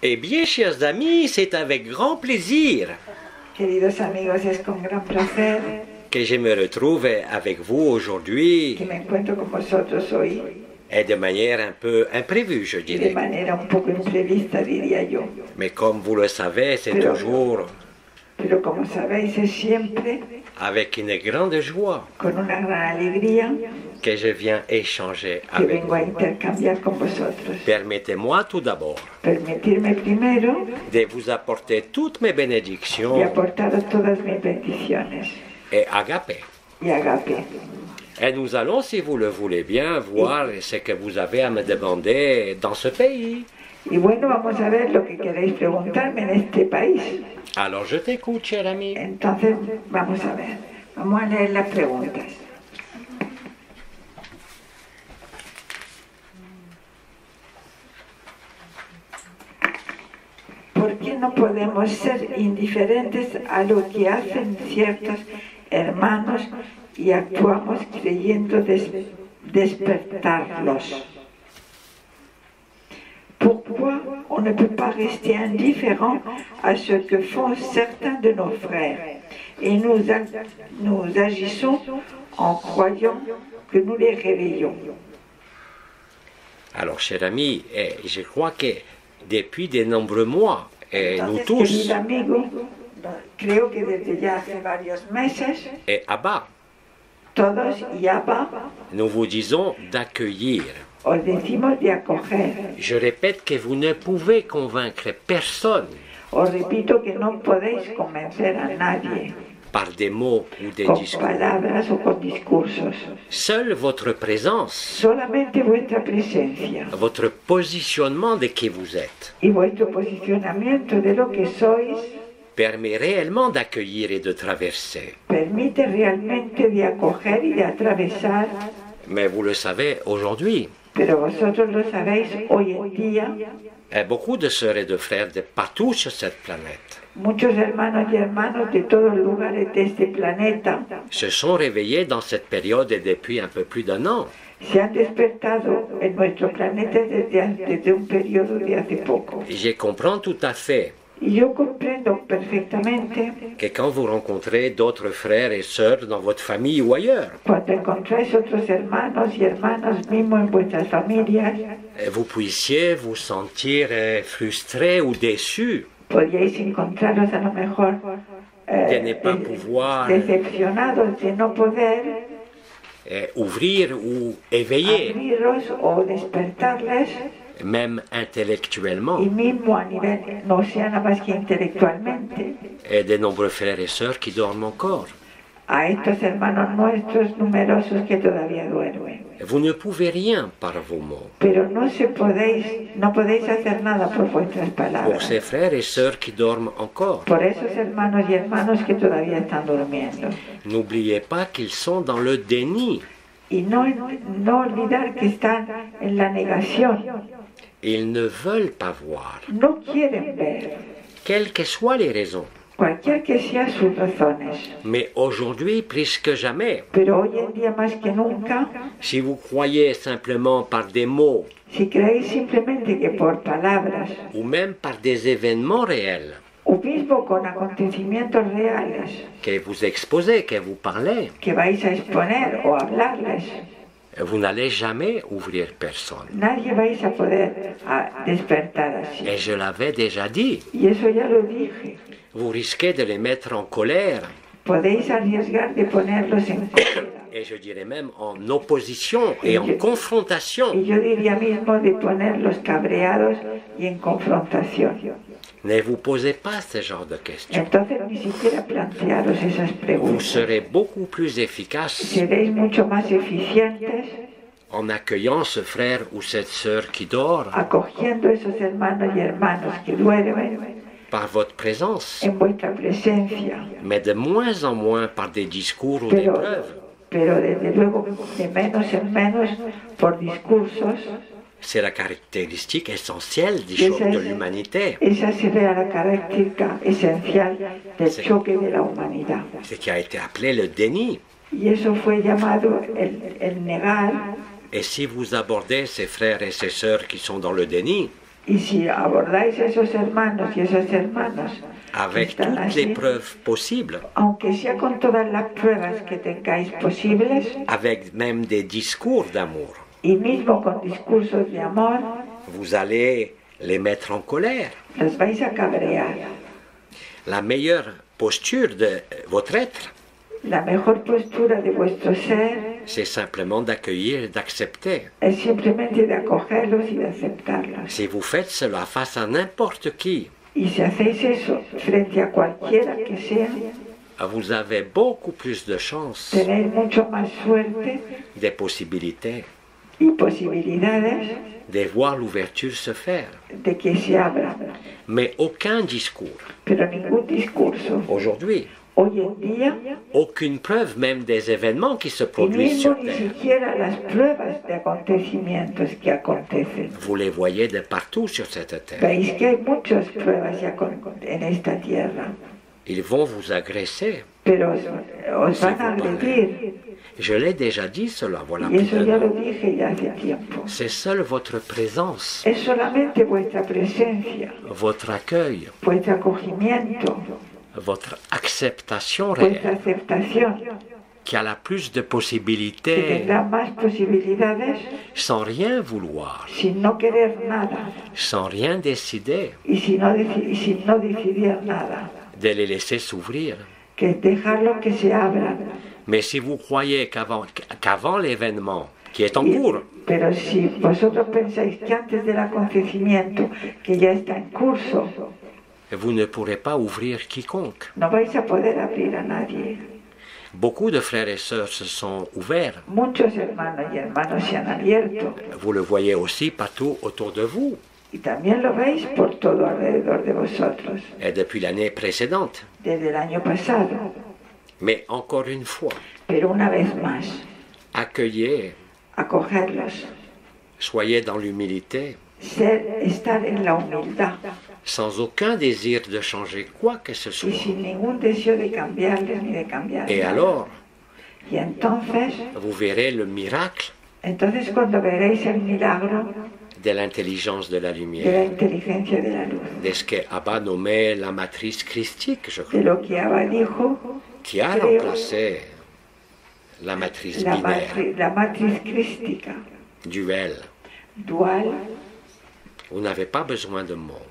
Eh bien, chers amis, c'est avec grand plaisir Queridos amigos, es con gran placer que je me retrouve avec vous aujourd'hui que me encuentro con vosotros hoy et de manière un peu imprévue, je y de dirais. manera un poco imprevista, diría yo. Mais comme vous le savez, c'est Pero- toujours Pero como sabéis, es siempre avec une grande joie con una gran alegría que je viens échanger que avec vengo a vous. intercambiar con vosotros. Permettez-moi tout d'abord Permitirme primero de vous apporter toutes mes y bénédictions aportaros todas mis bendiciones et agapé. y agape. Et nous allons, si vous le voulez bien, voir ce que vous avez à me demander dans ce pays. Y bueno, vamos a ver lo que queréis preguntarme en este país. Alors je t'écoute, cher ami. Entonces, vamos a ver. Vamos a leer las preguntas. ¿Por qué no podemos ser indiferentes a lo que hacen ciertos hermanos y actuamos creyendo despertarlos? Pourquoi on ne peut pas rester indifférent à ce que font certains de nos frères et nous agissons en croyant que nous les réveillons? Alors, cher ami, je crois que depuis de nombreux mois, nous Entonces, tous, querido amigo, creo que desde ya hace varios meses, et Abba, todos y Abba, nous vous disons d'accueillir. os decimos de acoger. Je répète que vous ne pouvez convaincre personne Os repito que no podéis convencer a nadie par des mots ou des con discours. palabras o con discursos. Seule votre présence, Solamente vuestra presencia votre positionnement de qui vous êtes, y vuestro posicionamiento de lo que sois permet réellement d'accueillir et de traverser. permite realmente de acoger y de atravesar, Mais vous le savez, aujourd'hui, pero vosotros lo sabéis hoy en día, beaucoup de sœurs et de frères de partout sur cette planète muchos hermanos y hermanas de todos los lugares de este planeta se sont réveillés dans cette période et depuis un peu plus d'un an. se han despertado en nuestro planeta desde un periodo de hace poco. Et je comprends tout à fait Y yo comprendo perfectamente que quand vous rencontrez d'autres frères et sœurs dans votre famille ou ailleurs, cuando encontráis otros hermanos y hermanas mismos en vuestras familias, vous puissiez vous sentir frustré ou déçu podíais encontraros a lo mejor de ne pas pouvoir decepcionados de no poder ouvrir ou éveiller, abriros o despertarles, même intellectuellement, y mismo a nivel, no sea nada más que intelectualmente, et de nombreux frères et sœurs qui dorment encore. a estos hermanos nuestros numerosos que todavía duermen. Vous ne pouvez rien par vos mots. Pero no podéis hacer nada por vuestras Pour palabras. ces frères et sœurs qui dorment encore, Por esos hermanos y hermanas que todavía están durmiendo. n'oubliez pas qu'ils sont dans le déni. Y no olvidar que están en la negación. Ils ne veulent pas voir, No quieren ver, quelles que soient les raisons. cualquier que sean sus razones. Mais aujourd'hui, plus que jamais, Pero hoy en día más que nunca, si vous croyez simplement par des mots si creéis simplemente que por palabras, ou même par des événements réels o mismo con acontecimientos reales que vous exposez, que vous parlez, que vais a exponer o hablarles, vous n'allez jamais ouvrir personne. nadie vais a poder despertar así. Et je l'avais déjà dit, Y eso ya lo dije. vous risquez de les mettre en colère, Podéis arriesgar de ponerlos en cólera. et je dirais même en opposition et en confrontation. Y yo diría mismo de ponerlos cabreados y en confrontación. Ne vous posez pas ce genre de questions. Entonces ni siquiera plantearos esas Vous preguntas. serez beaucoup plus efficace Seréis mucho más eficientes en accueillant ce frère ou cette sœur qui dort acogiendo esos hermanos y hermanas que duermen par votre présence, en vuestra presencia. mais de moins en moins par des discours ou des preuves. Pero desde luego de menos en menos por discursos. C'est la caractéristique essentielle du choc de l'humanité. Esa sería la característica esencial del choque de la humanidad. Ce qui a été appelé le déni. Y eso fue llamado el negar. Et si vous abordez ces frères et ces sœurs qui sont dans le déni, Y si abordáis a esos hermanos y esas hermanas que avec están toutes les así, preuves possibles, aunque sea con todas las pruebas que tengáis posibles, avec même des discours d'amour, y mismo con discursos de amor, vous allez les mettre en colère. los vais a cabrear. La meilleure posture de votre être, La mejor postura de vuestro ser c'est simplement d'accueillir et d'accepter. es simplemente de acogerlos y de aceptarlos. Si vous faites cela face à n'importe qui, Y si hacéis eso frente a cualquiera que sea, vous avez beaucoup plus de chances, tenéis mucho más suerte des possibilités, y posibilidades de voir l'ouverture se faire. de que se abran. Mais aucun discours, Pero ningún discurso. aujourd'hui, Hoy en día, aucune preuve même des événements qui se y produisent mismo sur ni Terre. siquiera las pruebas de acontecimientos que acontecen. Vous les voyez de partout sur cette terre. Veis que hay muchas pruebas ya en esta tierra, Ils vont vous agresser. pero os van a agredir. Je l'ai déjà dit cela, voilà Y plus eso d'un ya an. lo dije ya hace tiempo. C'est seule votre présence, Es solamente vuestra presencia, votre accueil, vuestro acogimiento, votre acceptation vuestra réelle aceptación, qui a la plus de que possibilités tendrá más posibilidades sans rien vouloir, sin no querer nada sans rien décider, y sin no decidir nada, de les laisser s'ouvrir. que dejarlo que se abran. Mais si vous croyez qu'avant l'événement qui est en Y- cours, pero si vosotros pensáis que antes del acontecimiento, que ya está en curso, vous ne pourrez pas ouvrir quiconque. no vais a poder abrir a nadie. Beaucoup de frères et sœurs se sont ouverts. Muchos hermanos y hermanas se han abierto Vous le voyez aussi partout autour de vous. y también lo veis por todo alrededor de vosotros, Et depuis l'année précédente. desde el año pasado. Mais encore une fois, Pero una vez más, accueillez, acogerlos, soyez dans l'humilité, estar en la humildad sans aucun désir de changer quoi que ce y soit. sin ningún deseo de cambiarles ni de cambiar Et nada. alors, Y entonces vous verrez le miracle cuando veréis el milagro de l'intelligence de la de la lumière, inteligencia de la luz, de ce que Abba nommait la matrice christique, je de crois, lo que Abba dijo, qui a creo, remplacé la matrice la, binaire, la matriz crística, duel. dual. Vous n'avez pas besoin de mots,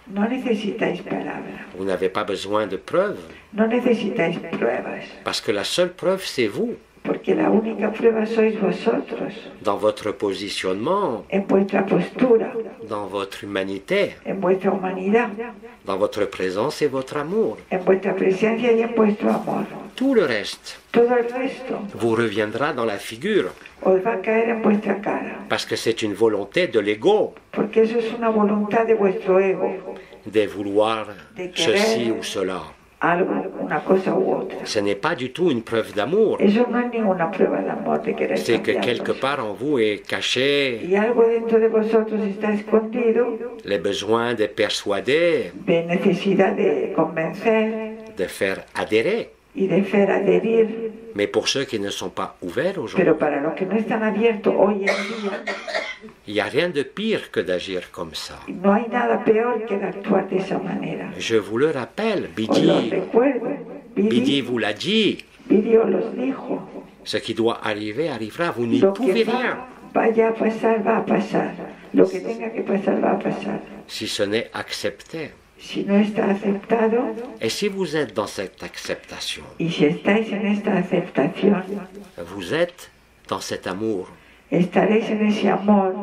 No necesitáis palabras, vous n'avez pas besoin de preuves, no necesitáis pruebas, parce que la seule preuve, c'est vous, porque la única prueba sois vosotros, dans votre positionnement, en vuestra postura, dans votre humanité, en vuestra humanidad, dans votre présence et votre amour. en vuestra presencia y en vuestro amor. Tout le reste Todo el resto vous reviendra dans la figure, os va a caer en vuestra cara, parce que c'est une volonté de l'ego porque eso es una voluntad de vuestro ego, de vouloir De ceci querer. ou cela. algo, una cosa u otra. Ce n'est pas du tout une preuve d'amour, Eso no es ninguna prueba de amor de querer c'est que quelque cambiarlos. part en vous est caché Y algo dentro de vosotros está escondido le besoin de persuader, de necesidad de convencer de faire adhérer. y de hacer adherir. Mais pour ceux qui ne sont pas ouverts aujourd'hui, Pero para los que no están abiertos hoy en día, il n'y a rien de pire que d'agir comme ça. no hay nada peor que de actuar de esa manera. Je vous le rappelle, Os lo Bidi, recuerdo. Bidi vous l'a dit, Bidi os los dijo. ce qui doit arriver arrivera, vous n'y Lo que pouvez rien, vaya a pasar, va a pasar. Lo que tenga que pasar, va a pasar. si ce n'est accepté. Si no está aceptado, Et si vous êtes dans cette acceptation, y si estáis en esta aceptación, vous êtes dans cet amour estaréis en ese amor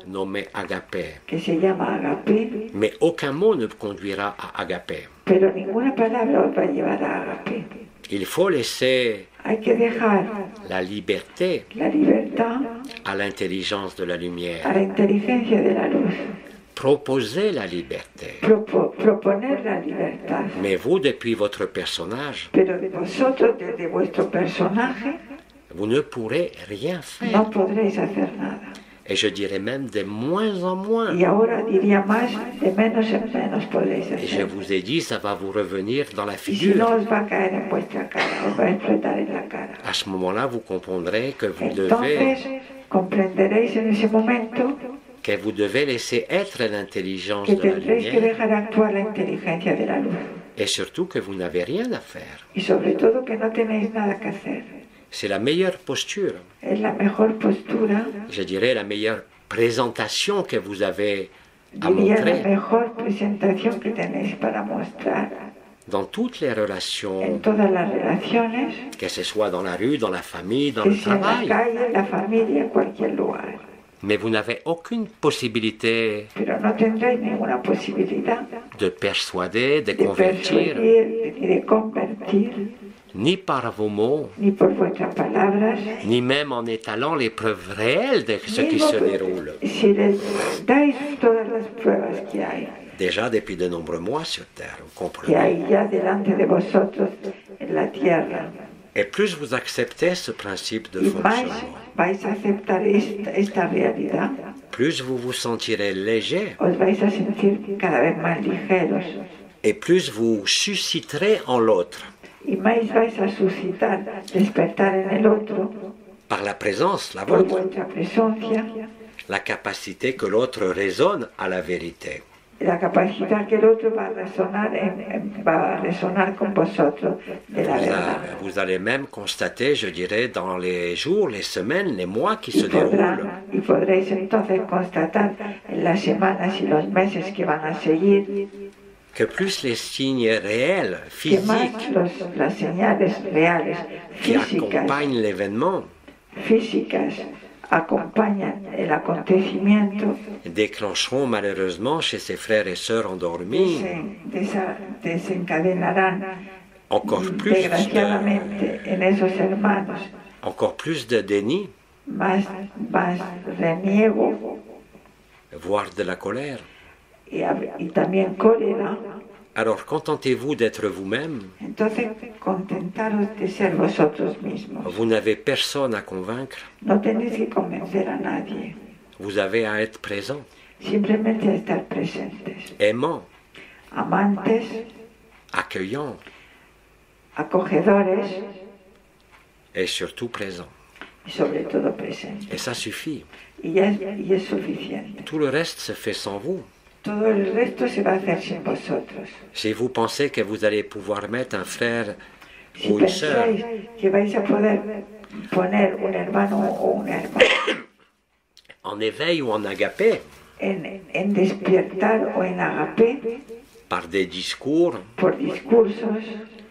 nommé agapé. que se llama agape, Mais aucun mot ne conduira à agapé. pero ninguna palabra os va a llevar a agape. Il faut laisser Hay que dejar la liberté la libertad à l'intelligence de la lumière. a la inteligencia de la luz, Proposer la liberté. proponer la libertad. Mais vous, depuis votre personnage, Pero de vosotros, desde vuestro personaje, vous ne pourrez rien faire. no podréis hacer nada. Et je dirais même de moins en moins. Y ahora diría más, de menos en menos podréis Et je hacer. vous ai dit, ça va vous revenir dans la Y si no, figure. os va a caer en vuestra cara, os va a explotar en la cara. À ce moment-là, vous comprendrez que vous devez Entonces, comprenderéis en ese momento que vous devez laisser être l'intelligence que de la tendréis que lumière dejar actuar la inteligencia de la luz. et surtout que vous n'avez rien à faire. Y sobre todo que no tenéis nada que hacer. C'est la meilleure posture, Es la mejor postura, je dirais la meilleure présentation que vous avez à diría la montrer mejor presentación que tenéis para mostrar dans toutes les en relations, todas las relaciones, que ce soit dans la rue, dans la famille, dans que le sea en la travail. calle, en la familia, en cualquier lugar. Mais vous n'avez aucune possibilité Pero no tendréis ninguna posibilidad de persuader, de de convertir, persuadir ni de convertir, ni par vos mots, ni por vuestras palabras, ni même en étalant les preuves réelles de ce qui mismo se déroule. si les dais todas las pruebas que hay Déjà depuis de nombreux mois sur Terre, vous comprenez. ya delante de vosotros en la tierra. Et plus vous acceptez ce principe de Y más fonctionnement, vais a aceptar esta realidad, plus vous vous sentirez léger os vais a sentir cada vez más ligeros et plus vous susciterez en l'autre, y más vais a suscitar, despertar en el otro, par la présence, la por vôtre, vuestra presencia, la capacité que l'autre résonne à la vérité. la capacidad que el otro va a resonar con vosotros de la verdad. Vous allez même constater, je dirais, dans les jours, les semaines, les mois qui se déroulent, Y podréis entonces constatar en las semanas y los meses que van a seguir que plus les signes réels, que más physiques, las señales reales, qui físicas, accompagnent l'événement, acompañan el acontecimiento, déclencheront malheureusement chez ses frères et sœurs endormis desencadenarán encore plus desgraciadamente en esos hermanos encore plus de déni, más reniego voire de la colère. y también cólera. Alors contentez-vous d'être vous-même. Entonces, contentaros de ser vosotros mismos. Vous n'avez personne à convaincre. No tenéis que convencer a nadie, Vous avez à être présent, simplemente a estar presentes, aimant, amantes, accueillant acogedores et surtout présent. y sobre todo presentes. Et ça suffit. Y es suficiente. Tout le reste se fait sans vous. Todo el resto se va a hacer sin vosotros. Si vous pensez que vous allez pouvoir mettre un frère Si ou une sœur pensáis que vais a poder poner un hermano o una hermana en éveil ou en agapé en despertar o en agape par des discours, por discursos,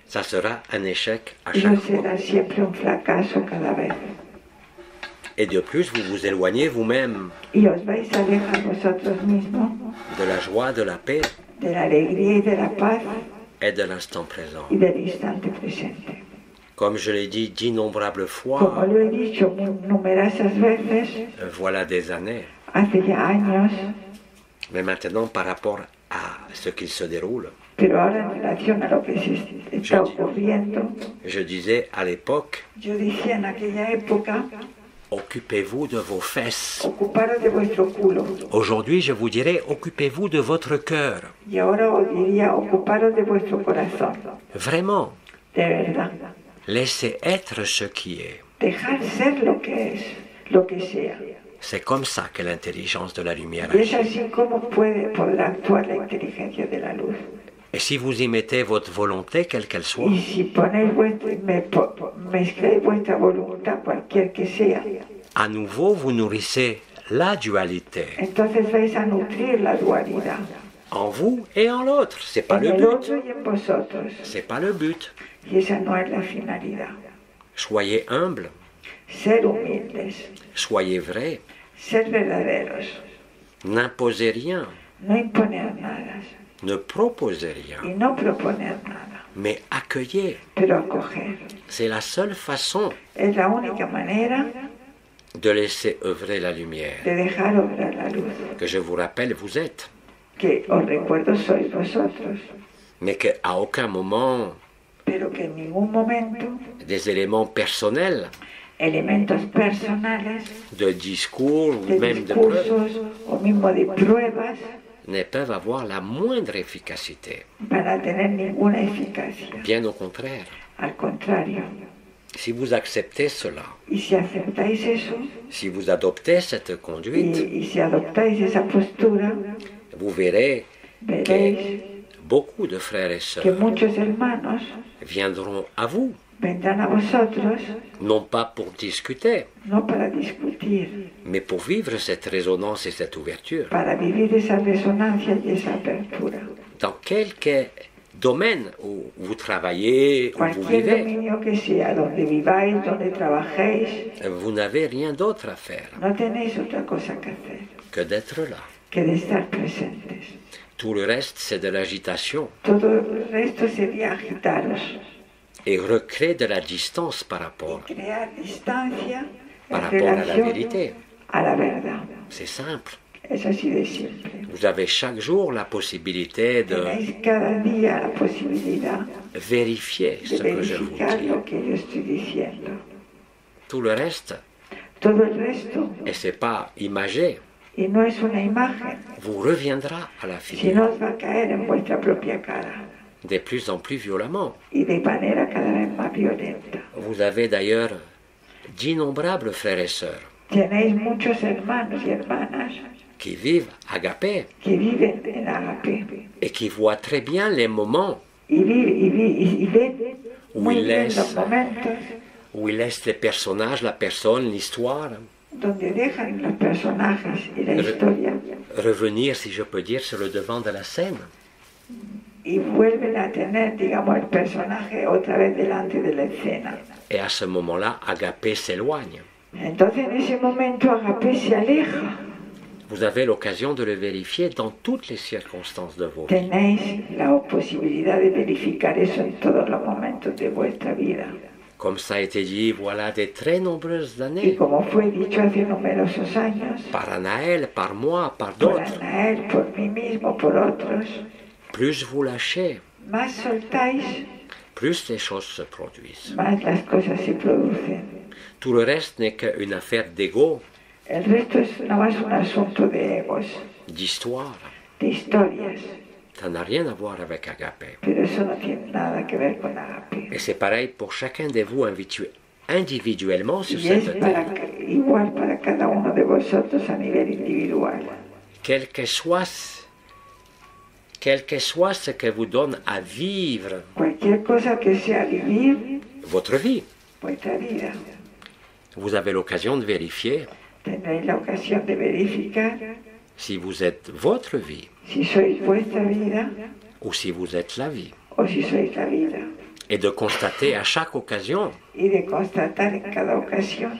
ça sera un échec à eso chaque fois. será siempre un fracaso cada vez. Et de plus, vous vous éloignez vous-même Y os vais a alejar vosotros mismos de la joie, de la paix de la alegría y de la paz et de l'instant présent. y del instante presente. Comme je l'ai dit d'innombrables Como fois, lo he dicho numerosas veces, voilà des années. hace ya años, Mais maintenant, par rapport à ce qu'il se déroule, pero ahora en relación a lo que se está ocurriendo, je disais à l'époque, yo decía en aquella época, occupez-vous de vos fesses. ocuparos de vuestro culo. Aujourd'hui, je vous dirais, occupez-vous de votre cœur. Y ahora os diría, ocuparos de vuestro corazón. Vraiment, De verdad. laissez être ce qui est. Dejar ser lo que es, lo que sea. C'est comme ça que l'intelligence de la lumière Y es agit. así como podrá actuar la inteligencia de la luz. Et si vous y mettez votre volonté, quelle qu'elle soit, Y si ponéis mezcláis vuestra voluntad, cualquier que sea, à nouveau, vous nourrissez la dualité entonces vais a nutrir la dualidad. en vous et en l'autre. C'est pas En le el but. otro y en vosotros. C'est pas le but. Y esa no es la finalidad. Soyez humble, Ser humildes, soyez vrai, ser verdaderos, n'imposez rien, no imponer nada ne proposez rien, y no proponer nada, mais accueillez. pero acoger. C'est la seule façon Es la única manera de laisser œuvrer la lumière. de dejar obrar la luz. Que je vous rappelle, vous êtes, Que os recuerdo sois vosotros, mais qu'à aucun moment pero que en ningún momento des éléments personnels, elementos personales, de discours ou de même de preuves, discursos o mismo de pruebas ne peuvent avoir la moindre efficacité. van a tener ninguna eficacia. Bien au contraire, Al contrario, Si vous acceptez cela, Y si aceptáis eso, si vous adoptez cette conduite, y si adoptáis esa postura, vous verrez veréis que beaucoup de frères et que sœurs muchos hermanos viendront à vous, vendrán a vosotros, non pas pour discuter, no para discutir, mais pour vivre cette résonance et cette ouverture. para vivir esa resonancia y esa apertura. Dans quelque domaine où vous travaillez, où vous Cualquier vivez, dominio que sea, donde viváis, donde trabajéis, vous n'avez rien d'autre à faire no tenéis otra cosa que hacer que d'être là. que de estar presentes. Tout le reste, c'est de l'agitation Todo el resto sería agitaros et recréer de la distance par rapport, y crear distancia par en rapport à la relación vérité. a la verdad. C'est simple. Es así de simple. Vous avez chaque jour la possibilité de Tenéis cada día la posibilidad vérifier de ce que je vous verificar dis. lo que yo estoy diciendo. Tout le reste, Todo el resto, et c'est pas imagé, y no es una imagen, vous reviendra à la figure sino os va a caer en vuestra propia cara de plus en plus violemment. y de manera cada vez más violenta. Vous avez d'ailleurs d'innombrables frères et sœurs Tenéis muchos hermanos y hermanas qui vivent agapé que viven en agape et qui voient très bien les moments y ven muy Will bien less. los momentos où ils laissent les personnages, la personne, l'histoire donde dejan los personajes y la historia revenir, si je peux dire, sur le devant de la scène. y vuelven a tener, digamos, el personaje otra vez delante de la escena. Et à ce moment-là, agapé s'éloigne. Entonces en ese momento Agape se aleja. Vous avez l'occasion de le vérifier dans toutes les circonstances de vos vies. Tenéis la posibilidad de verificar eso en todos los momentos de vuestra vida. Comme ça a été dit, voilà des très nombreuses Y années, como fue dicho hace numerosos años, par Anaël, par moi, par por d'autres, Anael, por mí mismo, por otros, plus vous lâchez, más soltáis, plus les choses se produisent. más las cosas se producen. Tout le reste n'est qu'une affaire d'ego, El resto es nada más un asunto de egos, d'histoire. de historias, Ça n'a rien à voir avec agapé. pero eso no tiene nada que ver con Agape. Et c'est pareil pour chacun de vous individuellement sur Y es cette terre. igual para cada uno de vosotros a nivel individual. Quel que soit ce que vous donne à vivre Cualquier cosa que sea vivir votre vie, vuestra vida, vous avez l'occasion de vérifier tendréis la ocasión de verificar si vous êtes votre vie si sois vuestra vida ou si vous êtes la vie. o si sois la vida. Et de constater à chaque occasion Y de constatar en cada ocasión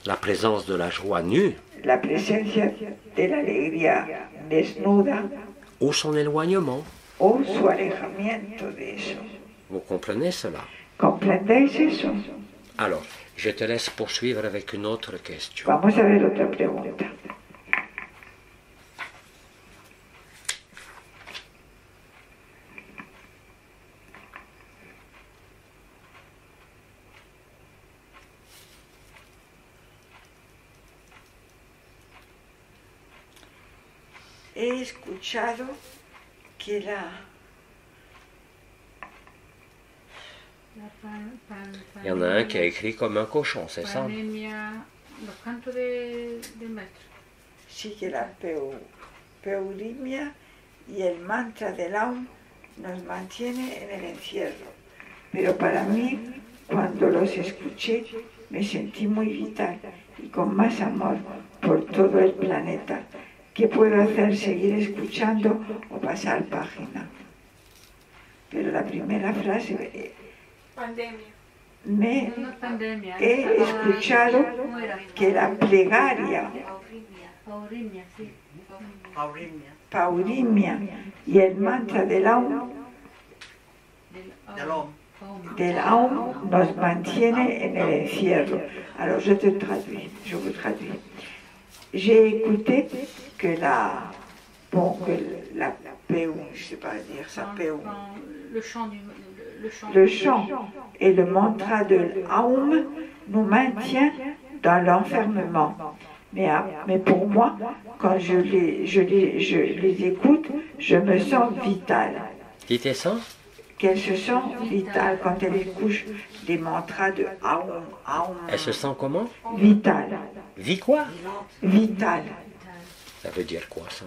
la présence de la joie nue la presencia de la alegría desnuda ou son éloignement. o su alejamiento de eso. Vous comprenez cela? ¿Comprendéis eso? Alors, je te laisse poursuivre avec une autre question. Vamos a ver otra pregunta. He escuchado que Il y en a un qui a écrit comme un cochon, c'est ça? Los cantos del maestro. sí que la peurimia y el mantra del Aum nos mantiene en el encierro. Pero para mí, cuando los escuché, me sentí muy vital y con más amor por todo el planeta. ¿Qué puedo hacer? ¿Seguir escuchando o pasar página? Pero la primera frase, Pandemia. me No es pandemia. he escuchado ¿Cómo era? que la plegaria, Aurimia, sí. paurimia y el mantra del Aum del Aum nos mantiene en el encierro. Alors je vous traduis. J'ai écouté que la Peum, je sais pas dire ça, Peum, Le chant le chant et le mantra de l'Aum nous maintient dans l'enfermement. Mais pour moi, quand je les écoute, je me sens vitale. Dites ça? qu'elles se sentent vitales quand elles écoutent des mantras de Aum, Aum. Elle se sent comment? Vitales. Vie quoi? Vitales. Ça veut dire quoi ça?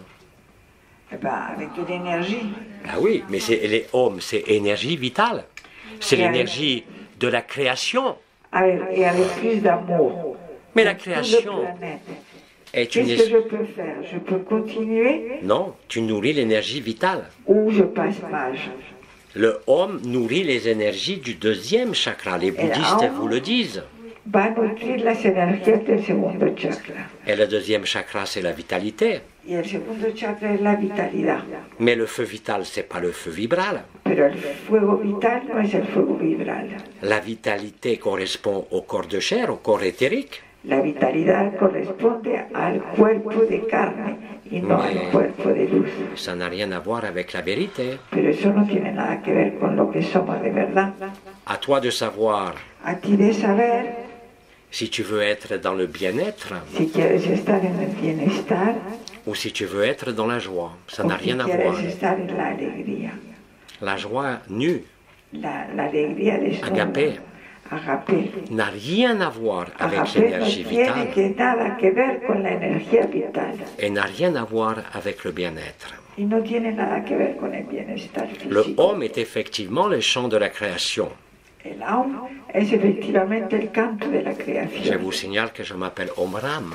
Eh ben, avec de l'énergie. Ah oui, mais les hommes, c'est énergie vitale. C'est l'énergie de la création. Et avec plus d'amour. Mais la Pour tout le création planète. est une... Qu'est-ce que je peux faire? Je peux continuer Non, tu nourris l'énergie vitale. ou je passe mage. Le homme nourrit les énergies du deuxième chakra. Les bouddhistes vous le disent. Va a nutrir las energías del segundo chakra. Et le deuxième chakra, c'est la vitalité. Y el segundo chakra es la vitalidad. Mais le feu vital, c'est pas le feu vibral. Pero el fuego vital no es el fuego vibral. La vitalité correspond au corps de chair, au corps éthérique. La vitalidad corresponde al cuerpo de carne y no al cuerpo de luz. Ça n'a rien à voir avec la vérité. Pero eso no tiene nada que ver con lo que somos de verdad. À toi de savoir A ti de saber si tu veux être dans le bien-être si quieres estar en el bienestar ou si tu veux être dans la joie. Ça o n'a si rien à voir. quieres estar en la alegría. La joie nue La alegría de Agapé. Agapé. n'a rien à voir avec Agapé no l'énergie tiene vitale que nada que ver con la energía vital et n'a rien à voir avec le bien-être. y no tiene nada que ver con el bienestar Le físico. homme est effectivement le chant de la création. El Aum es efectivamente el canto de la Je creación. vous signale que je m'appelle Omram.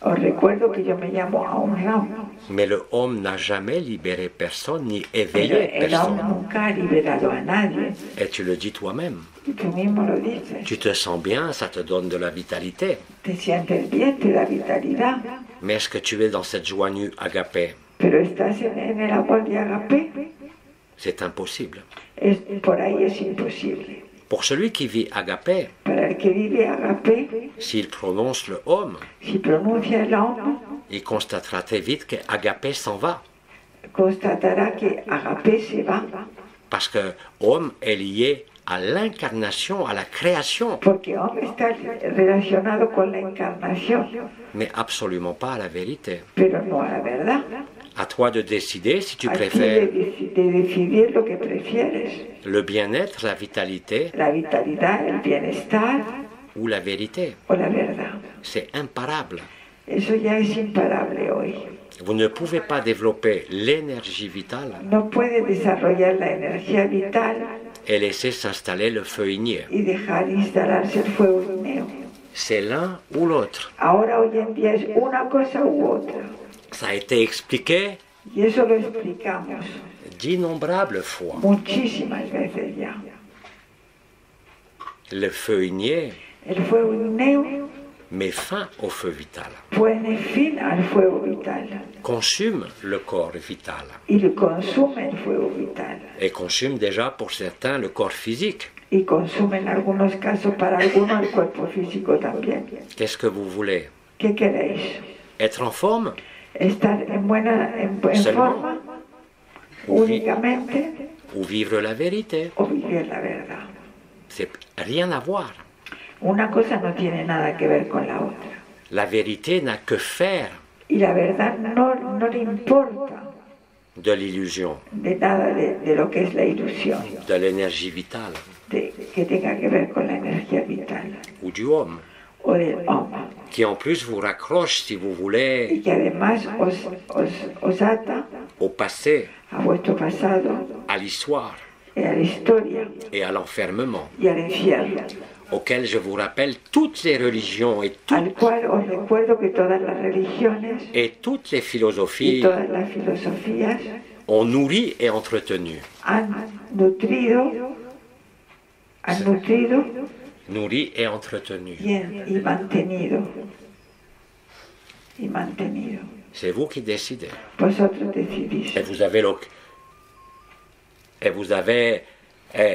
Os recuerdo que yo me llamo Aum Ram, Mais le homme n'a jamais libéré personne ni pero éveillé el Aum personne. nunca ha liberado a nadie. Et tu le dis toi-même. Y tú mismo lo dices. Tu te sens bien, ça te donne de la vitalité. Te sientes bien, te da vitalidad, Mais est-ce que tu es dans cette joie nue agapée? pero estás en el amor de Agapé. C'est impossible. Por ahí es imposible. Pour celui qui vit agapé, Para el que vive Agapé, s'il prononce le homme, si pronuncia el Aum, il constatera très vite que agapé s'en va. constatará que Agapé se va, Parce que homme est lié à l'incarnation, à la création, porque Aum está relacionado con la encarnación, mais absolument pas à la vérité. pero no a la verdad. À toi de décider si tu A ti préfères de decidir lo que prefieres, le bien-être, la vitalité la vitalidad, el bienestar ou la vérité. o la verdad. C'est imparable. Eso ya es imparable hoy. Vous ne pouvez pas développer l'énergie vitale No puede desarrollar la energía vital et laisser s'installer le feu igné. y dejar instalarse el fuego igneo. C'est l'un ou l'autre. Ahora hoy en día es una cosa u otra. Ça a été expliqué Y eso lo explicamos d'innombrables fois. muchísimas veces ya. Le feu igné El fuego igneo met fin au feu vital, pone fin al fuego vital consume le corps vital y le consume el fuego vital. et consume déjà pour certains le corps physique. Y consume en algunos casos para algunos el cuerpo físico también. Qu'est-ce que vous voulez? ¿Qué queréis? Être en forme ¿Estar en Seulement. forma ou, únicamente ou vivre la vérité? o vivir la verdad? C'est rien à voir. Una cosa no tiene nada que ver con la otra. La vérité n'a que faire Y la verdad no le importa de l'illusion, de nada de lo que es la ilusión, de l'énergie vitale que tenga que ver con la energía vital ou du homme, o del hombre. qui en plus vous raccroche, si vous voulez, Y que además os ata au passé, a vuestro pasado à l'histoire y a la historia et à l'enfermement, y al infierno, auquel je vous rappelle toutes les religions al cual os recuerdo que todas las religiones et toutes les y philosophies todas las filosofías ont nourri et entretenu. Nourri et entretenu. y mantenido. Y mantenido. C'est vous qui décidez. Vosotros decidís. Et vous avez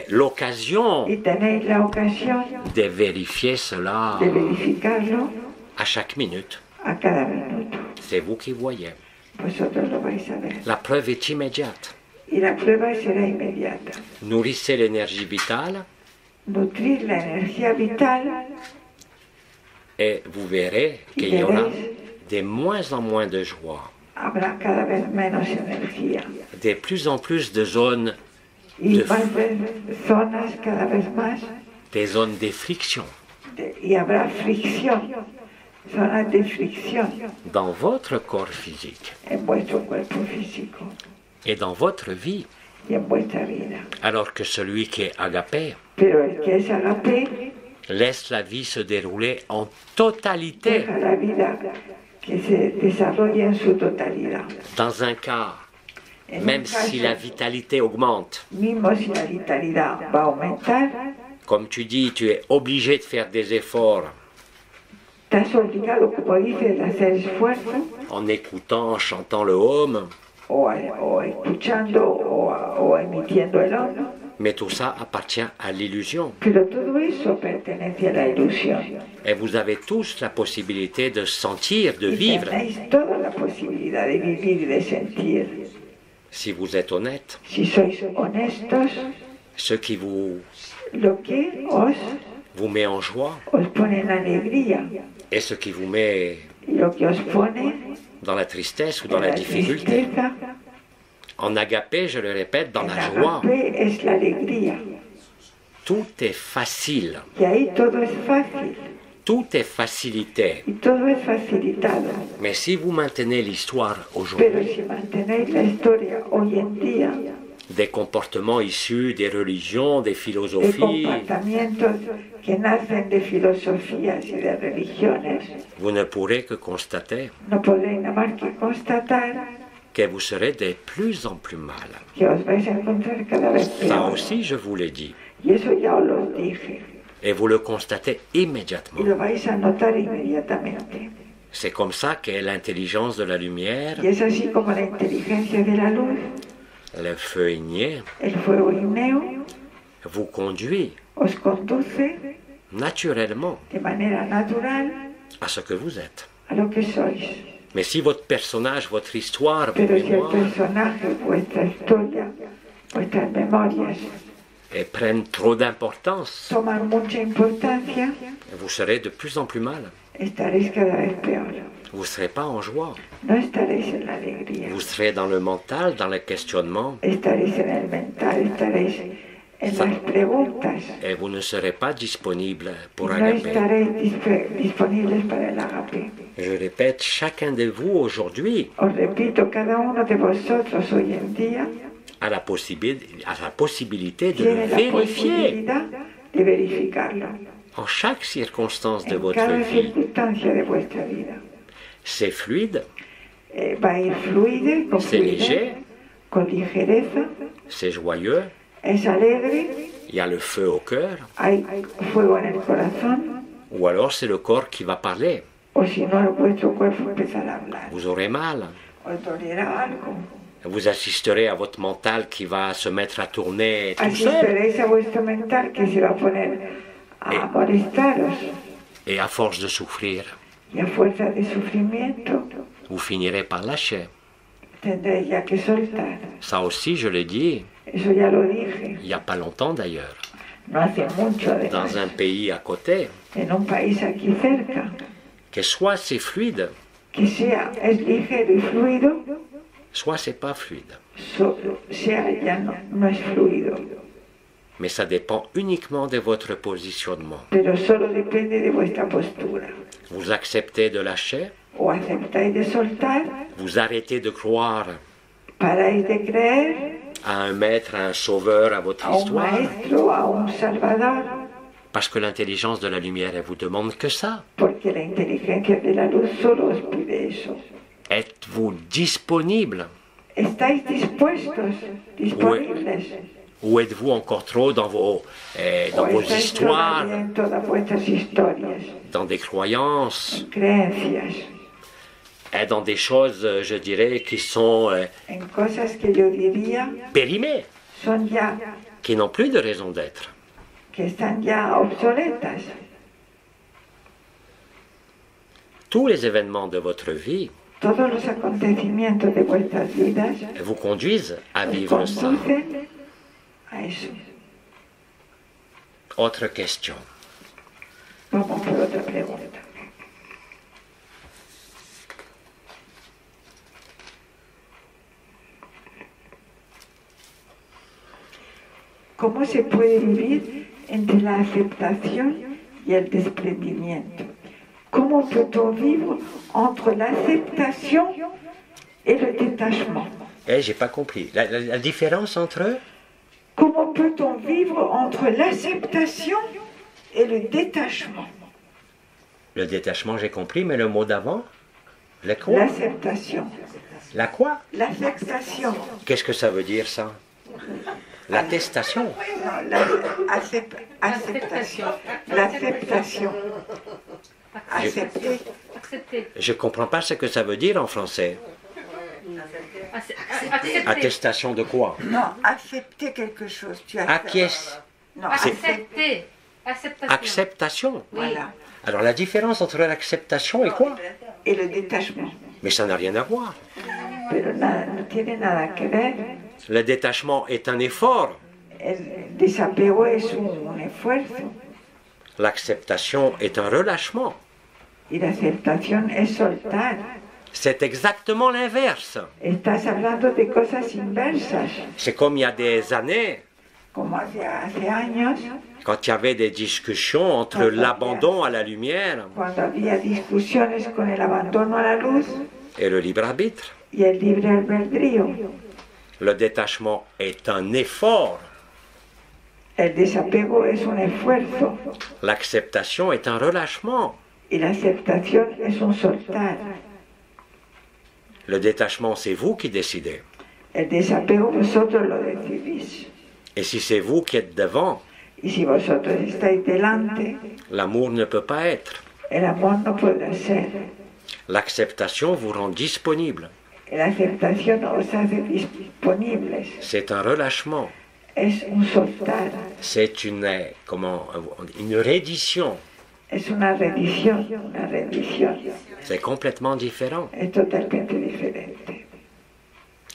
l'occasion Y tenéis la ocasión de vérifier cela de verificarlo à chaque minute. a cada minuto. C'est vous qui voyez. Vosotros lo vais a ver. La preuve est immédiate. Y la prueba será inmediata. Nourrissez l'énergie vitale Nutrir la energía vital et vous verrez qu'il y aura de moins en moins de joie, habrá cada vez menos energía. de plus en plus de zones y más zonas cada vez más, des zones de friction y habrá fricción, zonas de fricción dans votre corps physique en vuestro cuerpo físico et dans votre vie. y en vuestra vida. Alors que celui qui est agapé Pero el que es agape laisse la vie se dérouler en totalité. deja la vida que se desarrolle en su totalidad. Dans un cas, En même un si caso, la vitalité augmente, mismo si la vitalidad va a aumentar, comme tu dis, tu es obligé de faire des efforts estás obligado, como dices, a hacer esfuerzo en écoutant, en chantant le home, o escuchando o emitiendo el hombro, mais tout ça appartient à l'illusion. pero todo eso pertenece a la ilusión. Et vous avez tous la possibilité de sentir, de Y vivre, tenéis toda la posibilidad de vivir y de sentir. si vous êtes honnête. Si sois honestos, Ce qui vous lo que met en joie os pone en alegría et ce qui vous met y lo que os pone dans la tristesse ou dans en la la difficulté. tristeza, En agapé, je le répète, dans en la joie, agape es la alegría. tout est facile, Y ahí todo es fácil tout est facilité. y todo es facilitado. Mais si vous maintenez l'histoire Pero aujourd'hui, si mantenéis la historia hoy en día des comportements issus des religions, des de philosophies, comportamientos que nacen de filosofías y de religiones, vous ne pourrez que constater no podréis nada más que constatar que vous serez de plus en plus mal. que os vais a encontrar cada vez Ça peor. aussi, je vous l'ai dit. Y eso ya os lo dije. Et vous le constatez immédiatement. Y lo vais a notar inmediatamente. C'est comme ça qu'est l'intelligence de la lumière, Y es así como la inteligencia de la luz, le feu igné, el fuego igneo, vous conduit os conduce naturellement de manera natural à ce que vous êtes. a lo que sois. Mais si votre personnage, votre histoire, vos Pero si el mémoires personaje, vuestra historia, vuestras memorias prennent trop d'importance, toman mucha importancia, vous serez de plus en plus mal. estaréis cada vez peor. Vous ne serez pas en joie. No estaréis en la alegría, Vous serez dans le mental, dans le questionnement, estaréis en el mental, estaréis en las preguntas. et vous ne serez pas disponible pour No agapé. estaréis disponibles para el agape. Je répète, chacun de vous aujourd'hui Os repito, cada uno de vosotros hoy en día a la possibilité de le tiene la vérifier posibilidad de verificarlo en chaque circonstance de en votre cada vie. circunstancia de vuestra vida. C'est fluide, Va a ir fluide, con c'est fluidez, léger, con ligereza, c'est joyeux, es alegre, il y a le feu au cœur, hay fuego en el corazón, ou alors c'est le corps qui va parler. o si no, vuestro cuerpo empezará a hablar. Vous aurez mal. Os dolerá algo. Vous assisterez à votre mental qui va se mettre à tourner tout seul. Asistiréis a vuestro mental que se va a poner a molestaros Et à force de souffrir, y a fuerza de sufrimiento vous finirez par lâcher. tendréis ya que soltar. Ça aussi, je l'ai dit, Eso ya lo dije, il n'y a pas longtemps d'ailleurs, no hace mucho además, dans un pays à côté, en un país aquí cerca, que soit c'est fluide, que es ligero y fluido, soit c'est pas fluide. sea ya no es fluido, Mais ça dépend uniquement de votre positionnement. pero solo depende de vuestra postura. Vous acceptez de lâcher, O aceptáis de soltar, vous arrêtez de croire paráis de creer à un maître, à un sauveur, à votre a un histoire, maestro, a un salvador, parce que l'intelligence de la lumière, elle vous demande que ça. porque la inteligencia de la luz solo os pide eso. Êtes-vous disponible ¿Estáis dispuestos, disponibles? ou êtes-vous encore trop dans vos ¿O estáis histoires, todavía en todas vuestras historias, dans des croyances, creencias, dans des choses, je dirais, qui sont en cosas que yo diría périmées, son ya, qui n'ont plus de raison d'être? que están ya obsoletas? Tous les événements de votre vie Todos los acontecimientos de vuestras vidas vous conduisent à os vivre ça. conducen a eso. Autre question. Vamos por otra pregunta. ¿Cómo se puede vivir entre la aceptación y el desprendimiento? ¿Cómo peut-on vivre entre l'acceptation et le détachement? Eh, j'ai pas compris. La différence entre eux? Comment peut-on vivre entre l'acceptation et le détachement? Le détachement, j'ai compris, mais le mot d'avant? Le quoi? L'acceptation. La quoi? L'acceptation. Qu'est-ce que ça veut dire, ça? L'attestation. Non, acceptation. L'acceptation. Accepter. Accepter. Je comprends pas ce que ça veut dire en français. Accepter. Attestation de quoi? Non, accepter quelque chose. Tu as Acquiesce. Non, Accepter. Acceptation. Acceptation. Oui. Voilà. Alors la différence entre l'acceptation et quoi? Et le détachement. Mais ça n'a rien à voir. Pero no tiene nada que ver. Le détachement est un effort. El desapego es un esfuerzo L'acceptation est un relâchement. y la aceptación es soltar. C'est exactement l'inverse. Estás hablando de cosas inversas, C'est comme il y a des années, como hace años, quand il y avait des discussions entre l'abandon à la lumière cuando había discusiones con el abandono a la luz et le libre arbitre. y el libre albedrío. Le détachement est un effort. El desapego es un esfuerzo L'acceptation est un relâchement. y la aceptación es un soltar. Le détachement, c'est vous qui décidez. El desapego vosotros lo decidís. Et si c'est vous qui êtes devant, Y si vosotros estáis delante, l'amour ne peut pas être. el amor no puede ser. L'acceptation vous rend disponible. La aceptación os hace disponibles. C'est un relâchement. Es un soltar. C'est une reddition. Es una rendición. Una rendición. C'est complètement différent. Es totalmente diferente.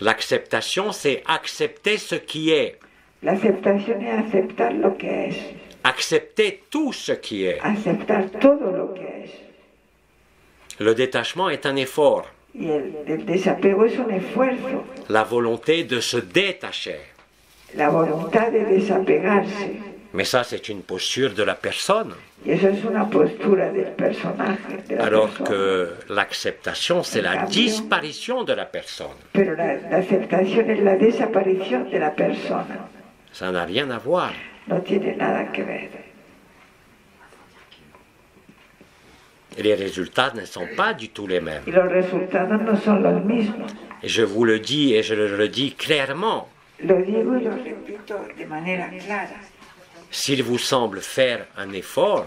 L'acceptation, c'est accepter ce qui est. La aceptación es aceptar lo que es. Accepter tout ce qui est. Aceptar todo lo que es. Le détachement est un effort. Y el desapego es un esfuerzo. La volonté de se détacher. La voluntad de desapegarse. Mais ça, c'est une posture de la personne. Y eso es una postura del personaje, de la Alors persona. que l'acceptation, c'est la disparition de la personne. Pero la aceptación es la desaparición de la persona. Ça n'a rien à voir. No tiene nada que ver. Et les résultats ne sont pas du tout les mêmes. Y los resultados no son los mismos. Et je vous le dis et je le redis clairement. Lo digo y lo repito de manera clara. S'il vous semble faire un effort,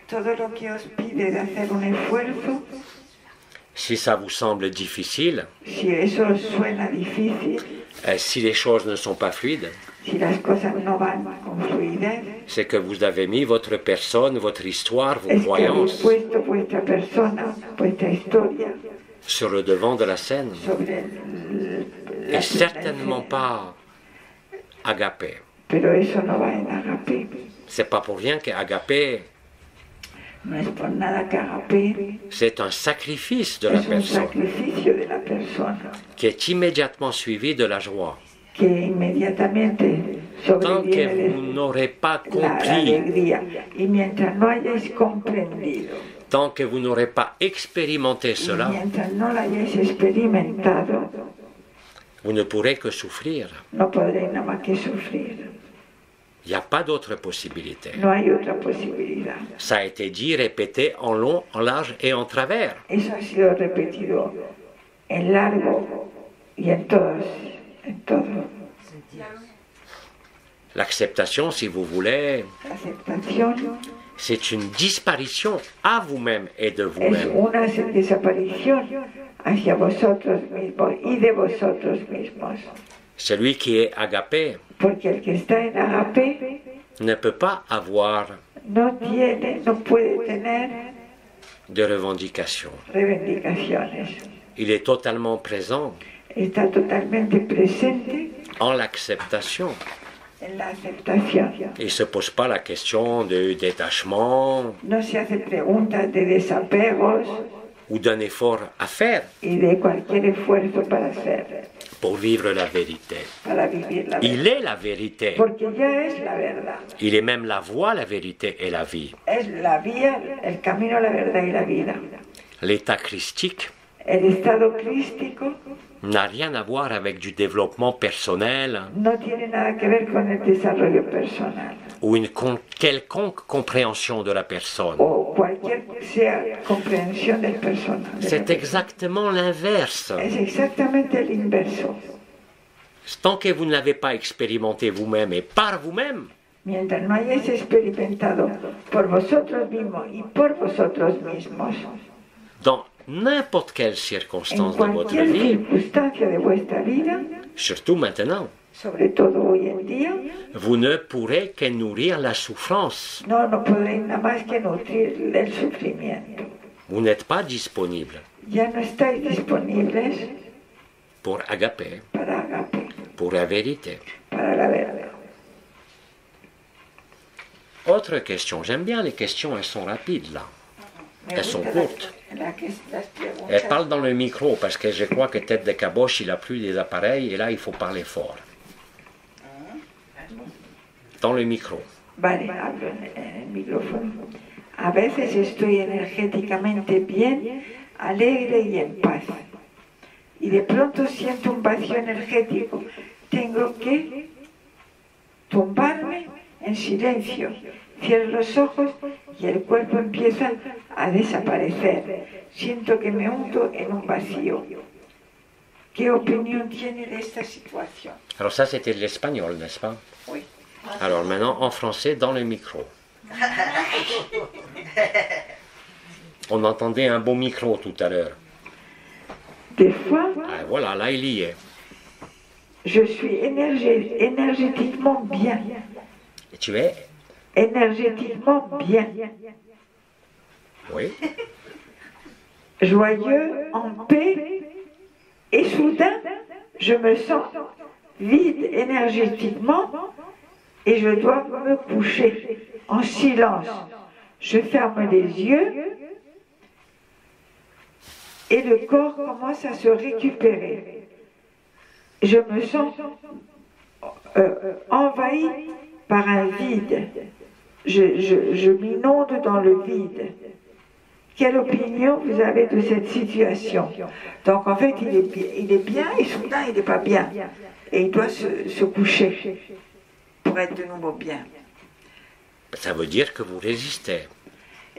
Todo lo que os pide de hacer un esfuerzo, si ça vous semble difficile, si eso os suena difícil, si les choses ne sont pas fluides, si las cosas no van con fluidez, c'est que vous avez mis votre personne, votre histoire, vos es que habéis croyances puesto vuestra persona, vuestra historia sur le devant de la scène. sobre la Et certainement pas agapé. Pero eso no va en agape. C'est pas pour rien qu'agapé, No es por nada que agape c'est un sacrifice de la es un personne sacrificio de la persona qui est immédiatement suivi de la joie. que inmediatamente Tant que sobreviene vous n'aurez pas la compris, alegría. Y mientras no hayáis comprendido, tant que vous n'aurez pas expérimenté y cela, mientras no lo hayáis experimentado, vous ne pourrez que souffrir. no podréis nada más que sufrir. Il n'y a pas d'autre possibilité. No hay otra posibilidad. Ça a été dit, répété en long, en large et en travers. Eso ha sido repetido en largo y en todo. L'acceptation, si vous voulez, La aceptación c'est une disparition à vous-même et de es vous-même. una desaparición hacia vosotros mismos y de vosotros mismos. Celui qui est agapé Porque el que está en agape ne peut pas avoir no puede tener de revendication. reivindicaciones. Il est totalement présent Está totalmente presente en l'acceptation. en la aceptación. Il ne se pose pas la question de détachement No se hace preguntas de desapegos ou d'un effort à faire y de cualquier esfuerzo para hacer, pour vivre la vérité. para vivir la verdad. Il est la vérité. Porque ya es la verdad. Il est même la voie, la vérité et la vie. Es la vía, el camino, la verdad y la vida. L'état christique El estado crístico n'a rien à voir avec du développement personnel no tiene nada que ver con el desarrollo personal ou une quelconque compréhension de la personne. o cualquier sea comprensión del personal. C'est exactement l'inverse. Es exactamente el inverso. Tant que vous ne l'avez pas expérimenté vous-même et par vous-même, Mientras no hayáis experimentado por vosotros mismos y por vosotros mismos, dans n'importe quelle en circonstance de votre cualquier vie, circunstancia de vuestra vida, surtout maintenant, sobre todo hoy en día, vous ne pourrez que nourrir la souffrance. no podréis nada más que nutrir el sufrimiento. Vous n'êtes pas disponible Ya no estáis disponibles pour agapé, para agape, pour la vérité. para la verdad. Autre question. J'aime bien les questions, elles sont rapides là. Elles sont courtes. Elles parlent dans le micro parce que je crois que Tête de Caboche, il n'a plus des appareils et là, il faut parler fort. Dans le micro. Vale, hablo en el micrófono. A veces estoy energéticamente bien, alegre y en paz. Y de pronto siento un vacío energético. Tengo que tumbarme en silencio. Cierro los ojos y el cuerpo empieza a desaparecer. Siento que me hundo en un vacío. ¿Qué opinión tiene de esta situación? Alors ça, c'était de l'espagnol, n'est-ce pas? Oui. Alors maintenant, en français, dans le micro. On entendait un beau micro tout à l'heure. Des fois, Ah, voilà, là, il y est. je suis énergétiquement bien. Et tu es? Énergétiquement bien. Oui. Joyeux, en paix, et soudain, je me sens vide énergétiquement et je dois me coucher en silence. Je ferme les yeux et le corps commence à se récupérer. Je me sens envahi par un vide. Je m'inonde dans le vide. Quelle opinion vous avez de cette situation? Donc en fait, il est bien et soudain il n'est pas bien. Et il doit se coucher pour être de nouveau bien. Ça veut dire que vous résistez.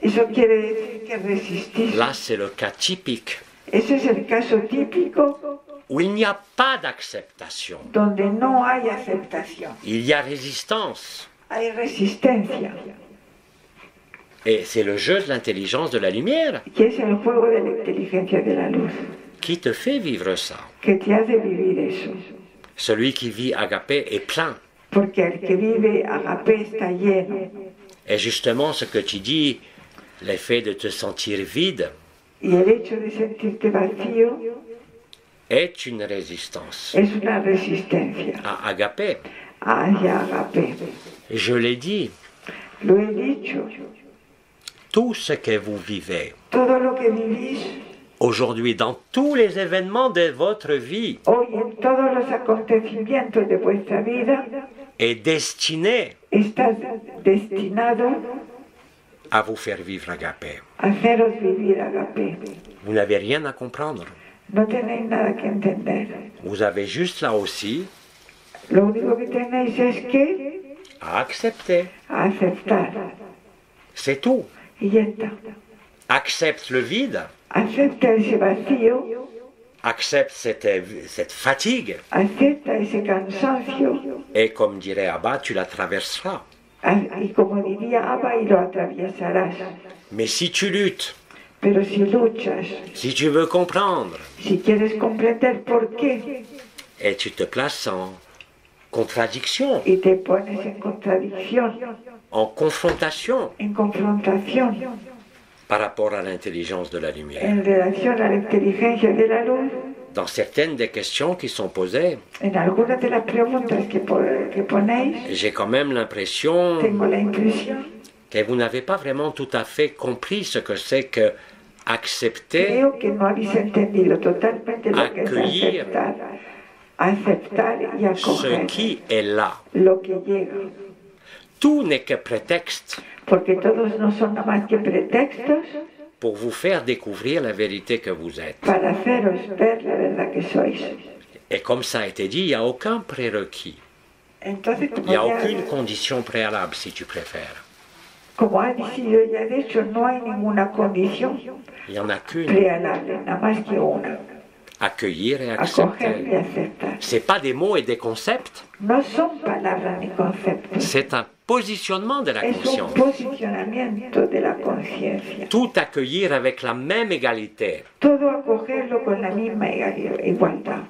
Eso quiere decir que resistís. Là, c'est le cas typique Ese es el caso típico où il n'y a pas d'acceptation. donde no hay aceptación. Il y a résistance. Hay resistencia, Et c'est le jeu de l'intelligence de la lumière que es el juego de la inteligencia de la luz, qui te fait vivre ça. que te hace vivir eso. Celui qui vit agapé est plein. Porque el que vive agape está lleno. Et justement, ce que tu dis, l'effet de te sentir vide, Y el hecho de sentirte vacío est une résistance es una resistencia à agapé. hacia agape. Je l'ai dit, Lo he dicho, tout ce que vous vivez todo lo que vivís aujourd'hui dans tous les événements de votre vie hoy en todos los acontecimientos de vuestra vida est destiné está destinado à vous faire vivre agapé. a haceros vivir agape. Vous n'avez rien à comprendre. No tenéis nada que entender. Vous avez juste là aussi Lo único que tenéis es que à accepter. aceptar. C'est tout. Y ya está. Accepte le vide, Acepta ese vacío, accepte cette fatigue, acepta ese cansancio, et comme dirait Abba, tu la traverseras. y como diría Abba, y lo atraviesarás. Mais si tu luttes, Pero si luchas, si tu veux comprendre, si quieres comprender por qué, et tu te places en contradiction, y te pones en contradicción, en confrontation en confrontación, par rapport à l'intelligence de la lumière. en relación a la inteligencia de la luz, Dans certaines des questions qui sont posées, en algunas de las preguntas que ponéis, j'ai quand même l'impression tengo la impresión que vous n'avez pas vraiment tout à fait compris ce que c'est que accepter Creo que no habéis entendido totalmente lo que es accueillir aceptar y ce acoger qui est là. lo que llega. Tout n'est que prétexte Porque todos no son nada más que pretextos pour vous faire découvrir la vérité que vous êtes. para haceros ver la verdad que sois. Et comme ça a été dit, il n'y a aucun prérequis. Entonces, Il n'y a aucune condition préalable, si tu préfères. como ha sido ya dicho, no hay ninguna condición Il n'y en a qu'une. prealable, nada más que una. Accueillir et Acoger y accepter. aceptar. Ce n'est pas des mots et des concepts, No son palabras ni conceptos. c'est un positionnement de la Es un conscience. posicionamiento de la conciencia. Tout accueillir avec la même égalité. Todo acogerlo con la misma igualdad.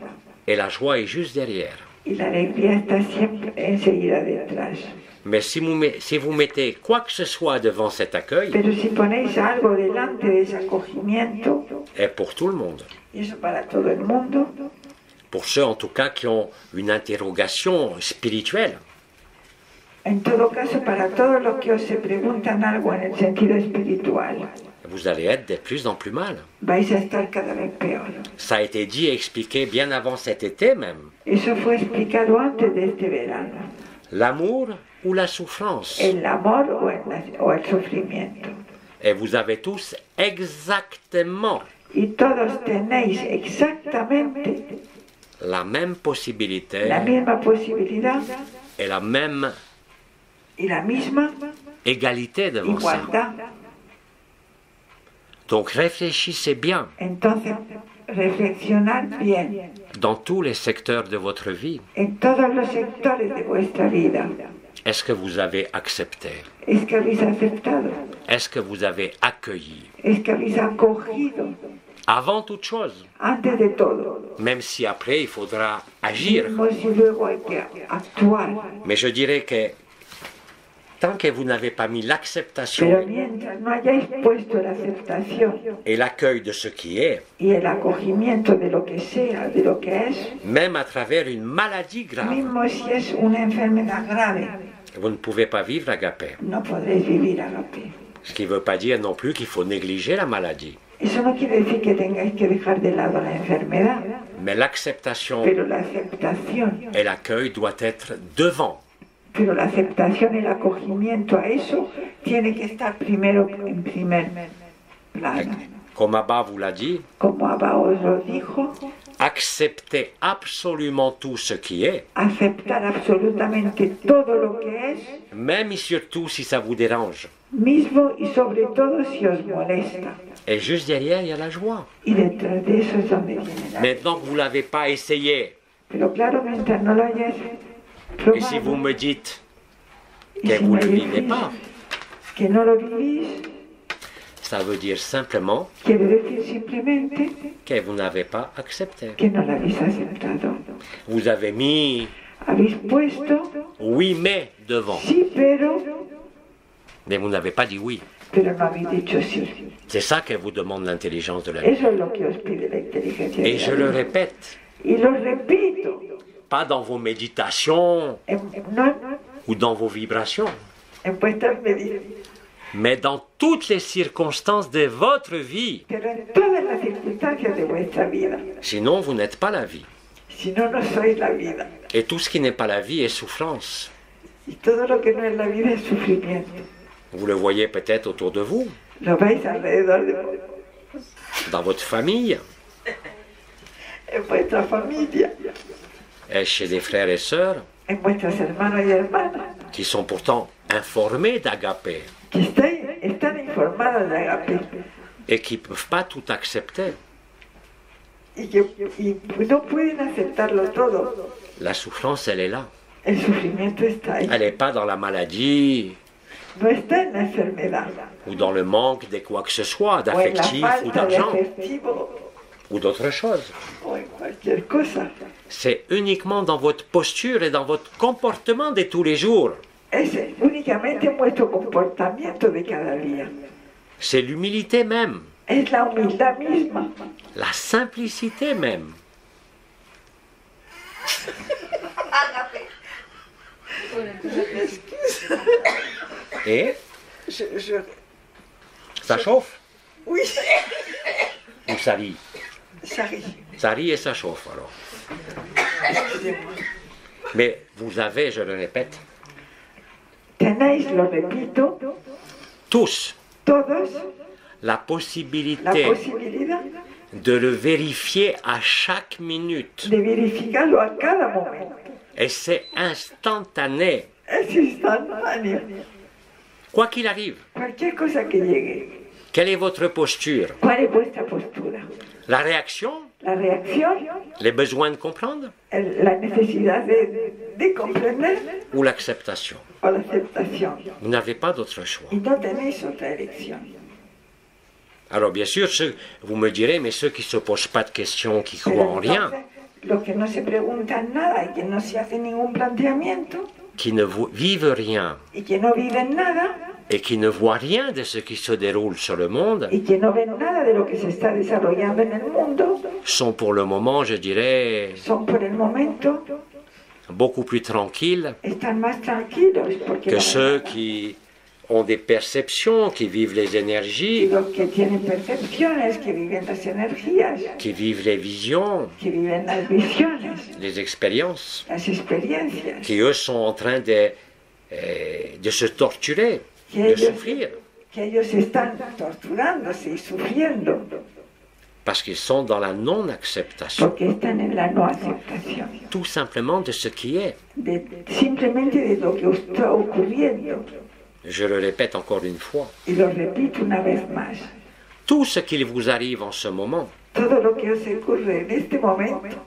Et la joie est juste derrière. Y la alegría está siempre enseguida detrás. Mais si vous mettez quoi que ce soit devant cet accueil, Pero si ponéis algo delante de ese acogimiento, est pour tout le monde. y eso para todo el mundo, Pour ceux en tout cas qui ont une interrogation spirituelle. en todo caso para todos los que os se preguntan algo en el sentido espiritual, Vous allez être de plus en plus mal. vais a estar cada vez peor. Ça a été dit et expliqué bien avant cet été même. Eso fue explicado antes de este verano. L'amour ou la souffrance. El amor o el sufrimiento. Et vous avez tous exactement Y todos tenéis exactamente la même possibilité la misma posibilidad et la même y la misma égalité devant ça. igualdad. Donc réfléchissez bien Entonces, reflexionad bien dans tous les secteurs de votre vie. en todos los sectores de vuestra vida. Est-ce que vous avez accepté? Es que habéis aceptado, Est-ce que vous avez accueilli? es que habéis acogido, Avant toute chose, antes de todo. même si après il faudra agir. Mismo si luego hay que actuar. Mais je dirais que tant que vous n'avez pas mis Pero l'acceptation mientras no hayáis puesto la aceptación et l'accueil de ce qui est, y el acogimiento de lo que sea, de lo que es, même à travers une maladie grave, mismo si es una enfermedad grave, vous ne pouvez pas vivre agapé. no podréis vivir agape. Ce qui ne veut pas dire non plus qu'il faut négliger la maladie. Eso no quiere decir que tengáis que dejar de lado la enfermedad, Mais l'acceptation pero la aceptación, et l'accueil doivent être devant. pero la aceptación, el acogimiento a eso tiene que estar primero en primer plano. Comme Abba vous l'a dit, Como Abba os lo dijo, acceptez absolument tout ce qui est, aceptar absolutamente todo lo que es, même et surtout si ça vous dérange. mismo y sobre todo si os molesta. Et juste derrière, il y a la joie. Y detrás de eso es donde viene la... Maintenant que vous ne l'avez pas essayé, Pero claro, mientras no lo hayas et si vous probado, me dites y que si vous me ne le vivez decís pas, que no lo vivís, ça veut dire simplement quiere decir simplemente que vous n'avez pas accepté. que no lo habéis aceptado. Vous avez mis Habéis puesto oui mais devant, sí, mais vous n'avez pas dit oui. pero no habéis dicho sí. C'est ça que vous demande l'intelligence de la vie. Eso es lo que os pide la inteligencia. Et de je la le vida. répète, Y lo repito, pas dans vos méditations no ou dans vos vibrations, en vuestras medidas, mais dans toutes les circonstances de votre vie. pero en todas las circunstancias de vuestra vida. Sinon, vous n'êtes pas la vie. Si no, no sois la vida. Et tout ce qui n'est pas la vie est souffrance. Y todo lo que no es la vida es sufrimiento. Vous le voyez peut-être autour de vous, Lo veis alrededor de vos, dans votre famille, en vuestra familia, et chez des frères et sœurs en vuestros hermanos y hermanas, qui sont pourtant informés d'agapé que están informados de Agape et qui ne peuvent pas tout accepter. y no pueden aceptarlo todo. La souffrance, elle est là. El sufrimiento está ahí. Elle n'est pas dans la maladie No está en la enfermedad ou dans le manque de quoi que ce soit, o en la d'affectif ou falta de d'argent afectivo ou d'autre chose. o en cualquier cosa. C'est uniquement dans votre posture et dans votre comportement de tous les jours. Es únicamente en vuestro comportamiento de cada día. C'est l'humilité même, Es la humildad misma. la simplicité même. Et ça chauffe. Oui. Ou ça rit? Ça rit. Ça rit et ça chauffe alors. Mais vous avez, je le répète, Tenéis, lo repito, tous todos la la possibilité posibilidad de le vérifier à chaque minute. de verificarlo a cada momento. Et c'est instantané, Es instantáneo. quoi qu'il arrive. Cualquier cosa que llegue. Quelle est votre posture? ¿Cuál es vuestra postura? La réaction? La reacción, Les besoins de comprendre? la necesidad de comprender Ou l'acceptation? o la aceptación. Vous n'avez pas d'autre choix. Y no tenéis otra elección. Alors bien sûr, vous me direz, mais ceux qui ne se posent pas de questions, qui Pero croient en rien, entonces, los que no se preguntan nada y que no se hacen ningún planteamiento qui ne vivent rien y que no viven nada et qui ne voient rien de ce qui se déroule sur le monde, y que no ven nada de lo que se está desarrollando en el mundo, sont pour le moment, je dirais, son por el momento, beaucoup plus tranquilles están más tranquilos porque que la ceux verdad, qui ont des perceptions, qui vivent les y énergies, los que tienen percepciones, que viven las energías, qui vivent les visions, que viven las visiones, les expériences, las experiencias, qui eux sont en train de se torturer, de souffrir, que ellos están torturándose y sufriendo parce qu'ils sont dans la non-acceptation, porque están en la no aceptación, tout simplement de ce qui est. simplemente de lo que está ocurriendo. Je le répète encore une fois, Y lo repito una vez más, tout ce qui vous arrive en ce moment, todo lo que os ocurre en este momento,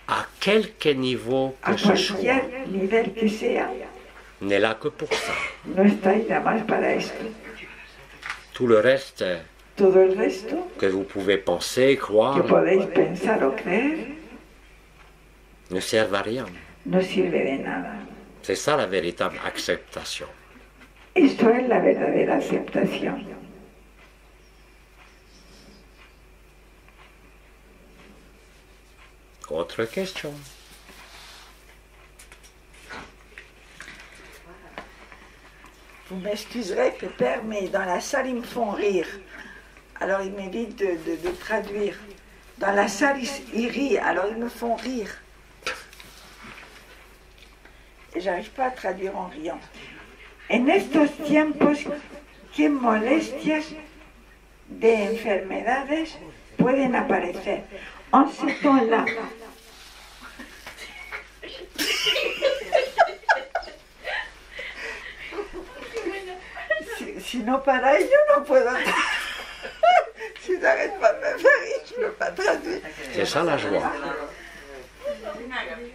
à quelque niveau a que ce soit, cualquier nivel que sea, n'est là que pour ça. no estáis nada más para esto. Tout le reste Todo el resto que vous pouvez penser, que croire, podéis pensar o creer ne sert à rien. no sirve de nada. C'est ça la véritable acceptation. Esto es la verdadera aceptación. Autre question. Vous m'excuserez, Pépère, mais dans la salle, ils me font rire. Alors, il m'évite de traduire. Dans la salle, ils rient, alors ils me font rire. Et j'arrive pas à traduire en riant. En estos tiempos, ¿qué molestias de enfermedades pueden aparecer? En ce temps-là, si no paráis, yo no puedo. Si n'arrête pas de me faire rire, je ne peux pas traduire. C'est ça la joie.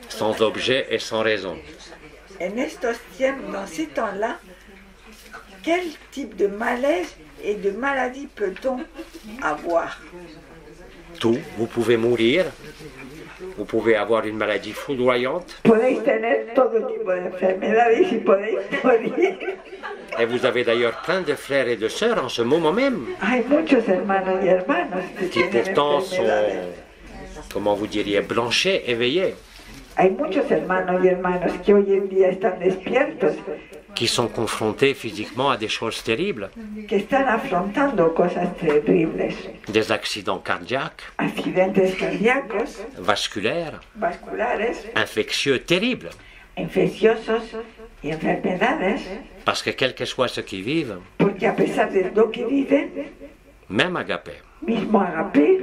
Sans objet et sans raison. En estos tiempos, dans ces temps-là, quel type de malaise et de maladie peut-on avoir? Tout, vous pouvez mourir, vous pouvez avoir une maladie foudroyante, Podéis tener todo tipo de enfermedades y podéis morir. et vous avez d'ailleurs plein de frères et de sœurs en ce moment même, Hay muchos hermanos y hermanas que qui tienen pourtant sont, enfermedades. comment vous diriez, blanchés, éveillés, Hay muchos hermanos y hermanas que hoy en día están despiertos, qui sont confrontés physiquement à des choses terribles, que están afrontando cosas terribles, des accidents cardiaques, accidentes cardíacos, vasculaires, vasculares, infectieux, terribles, infecciosos y enfermedades, parce que quel que soit ce qu'ils vivent, porque a pesar de lo que viven, même agapé, mismo Agapé,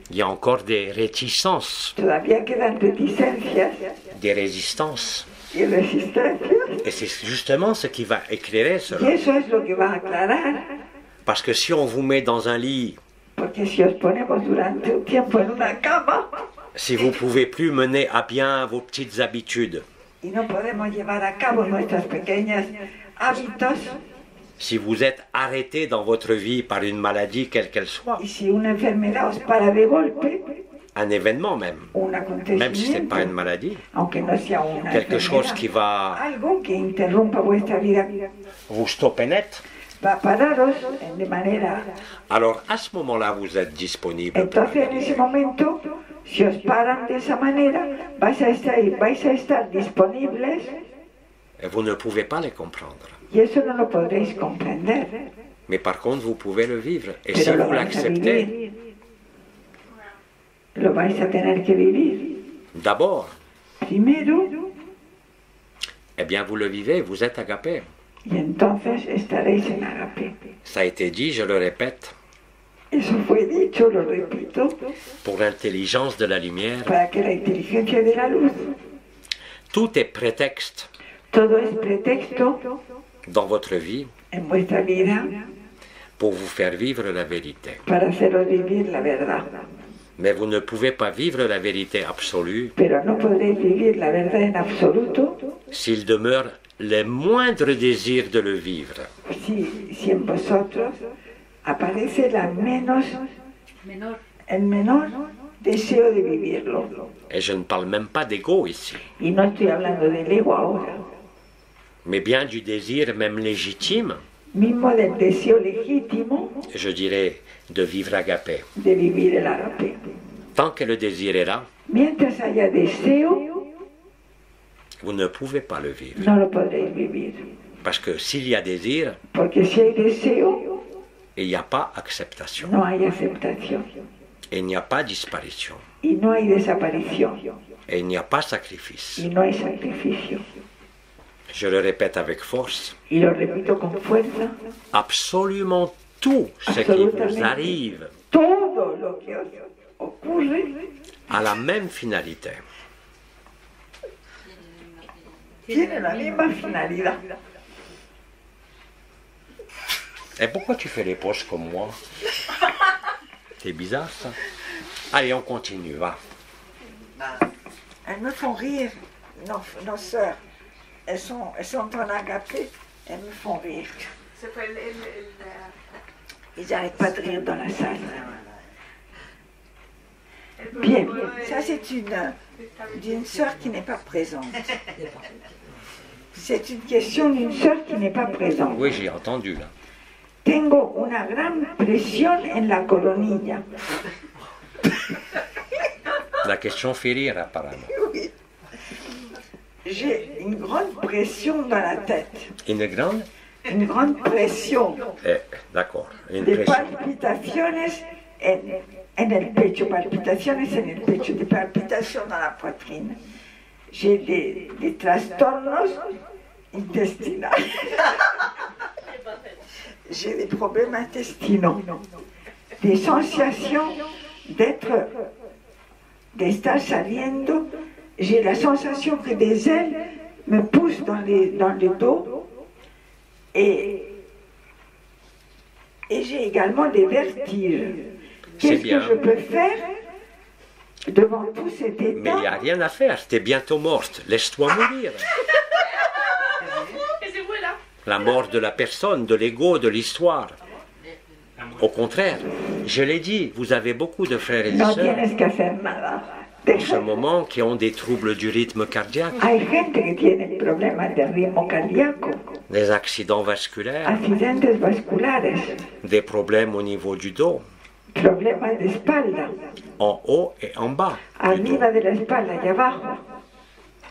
il y a encore des réticences, todavía quedan reticencias des résistances. y resistencias, Et c'est justement ce qui va éclairer y cela. eso es lo que va a aclarar, Parce que si on vous met dans un lit, porque si os ponemos durante un tiempo en una cama si vous ne pouvez plus mener à bien vos petites habitudes, y no podemos llevar a cabo nuestros pequeños hábitos, si vous êtes arrêté dans votre vie par une maladie quelle qu'elle soit, y si una enfermedad os para de golpe, un événement même, un même si ce n'est acontecimiento, pas une maladie, aunque no sea una quelque chose enfermedad, qui va algo que interrumpa vuestra vida, vous stopper net, va a pararos de manera. alors à ce moment-là, vous êtes disponible. Entonces en ese momento, si os paran de esa manera, vais a estar disponibles Et vous ne pouvez pas les comprendre. y eso no lo podréis comprender. Mais par contre, vous pouvez le vivre. Et si pero lo vous vais a l'acceptez, vivir. Lo vais a tener que vivir. d'abord, Primero, eh bien, vous le vivez, vous êtes agapé. y entonces estaréis en agape. Ça a été dit, je le répète, Eso fue dicho, lo repito, pour l'intelligence de la lumière, para que la inteligencia de la luz, tout est prétexte todo es pretexto dans votre vie en vuestra vida pour vous faire vivre la vérité. para haceros vivir la verdad. Mais vous ne pouvez pas vivre la vérité absolue Pero no podréis vivir la verdad en absoluto s'il demeure les moindres désirs de le vivre. si en vosotros aparece Menor. el menor deseo de vivirlo. Et je ne parle même pas d'ego ici, Y no estoy hablando del ego ahora, mais bien du désir même légitime, mismo del deseo legítimo je dirais, de vivre agapé. de vivir el agape. Tant que le désir est là, Mientras haya deseo, vous ne pouvez pas le vivre. no lo podréis vivir. Parce que s'il y a désir, Porque si hay deseo, il n'y a pas acceptation. no hay aceptación. Et il n'y a pas disparition. Y no hay desaparición. Et il n'y a pas sacrifice. Y no hay sacrificio. Je le répète avec force. Y lo repito con fuerza. Absolument tout ce qui vous arrive Todo lo que os ocurre a la même finalité. tiene la misma finalidad. Et pourquoi tu fais les poches comme moi? C'est bizarre ça. Allez, on continue, va. Elles me font rire, nos sœurs. Elles sont en agapé, elles me font rire. Ils n'arrêtent pas de rire dans la salle. Bien, ça c'est d'une sœur qui n'est pas présente. C'est une question d'une sœur qui n'est pas présente. Oui, j'ai entendu là. Tengo una gran presión en la coronilla. La question fait rire apparemment. Oui. J'ai une grande pression dans la tête. Une grande? Une grande pression. D'accord. Une De pression. palpitaciones en el pecho, palpitaciones en el pecho, de palpitations dans la poitrine. J'ai des trastornos intestinaux. J'ai des problèmes intestinaux. Des sensations d'estar saliendo. J'ai la sensation que des ailes me poussent dans le dos. Et j'ai également des vertiges. Qu'est-ce que je peux faire devant tout cet état? Mais il n'y a rien à faire, t'es bientôt morte, laisse-toi mourir. La mort de la personne, de l'ego, de l'histoire. Au contraire, je l'ai dit, vous avez beaucoup de frères et de No sœurs tienes que hacer nada. en ce moment qui ont des troubles du rythme cardiaque, Hay gente que tiene problemas de ritmo cardíaco, des accidents vasculaires, accidentes vasculares, des problèmes au niveau du dos, problemas de espalda, en haut et en bas. du dos. arriba de la espalda y abajo.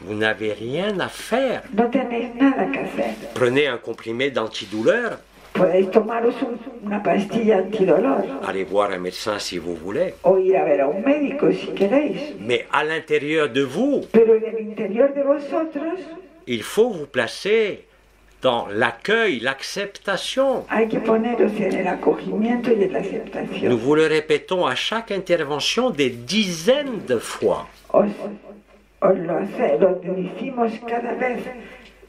Vous n'avez rien à faire. No tenéis nada que hacer. Prenez un comprimé d'antidouleur, Podéis tomaros una pastilla antidolor allez voir un médecin si vous voulez, o ir a ver a un médico si queréis. mais à l'intérieur de vous, Pero en el interior de vosotros il faut vous placer dans l'accueil, l'acceptation. hay que poneros en el acogimiento y en la aceptación. Nous vous le répétons à chaque intervention des dizaines de fois. Os lo decimos cada vez,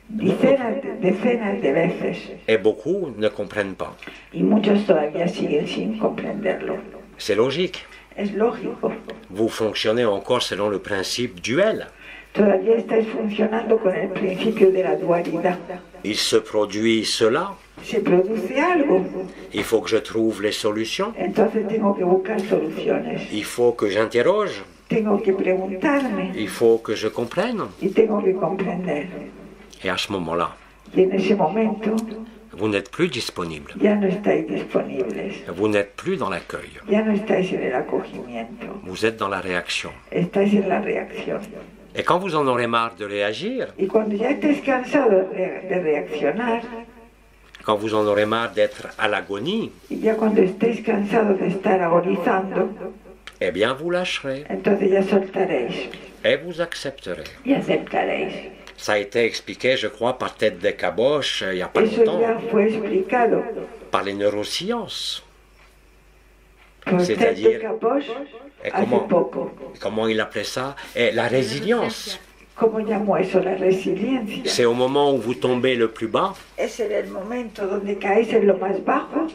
decenas de veces, Et beaucoup ne comprennent pas. y muchos todavía siguen sin comprenderlo. C'est logique. Es lógico. Vous fonctionnez encore selon le principe duel. Todavía estáis funcionando con el principio de la dualidad. Il se produit cela, Se produce algo, il faut que je trouve les solutions, entonces tengo que buscar soluciones. il faut que j'interroge, Tengo que preguntarme il faut que je comprenne. y tengo que comprender. Et à ce moment-là, Y en ese momento vous n'êtes plus disponible. ya no estáis disponibles, Vous n'êtes plus dans l'accueil. ya no estáis en el acogimiento, Vous êtes dans la réaction. estáis en la reacción. Et quand vous en aurez marre de réagir, Y cuando ya estés cansado de reaccionar, Quand vous en aurez marre d'être à l'agonie, Y ya cuando estéis cansados de estar agonizando, eh bien vous lâcherez entonces ya soltaréis et vous accepterez. y aceptaréis. Ça a été expliqué, je crois, par Tête de Caboche il n'y a pas Eso longtemps, ya fue explicado par les neurosciences. por Ted C'est-à-dire, de Caboche et hace poco. comment il appelait ça? Et la résilience. ¿Cómo llamó eso? La resiliencia. C'est au moment où vous tombez le plus bas Es en el momento donde caéis en lo más bajo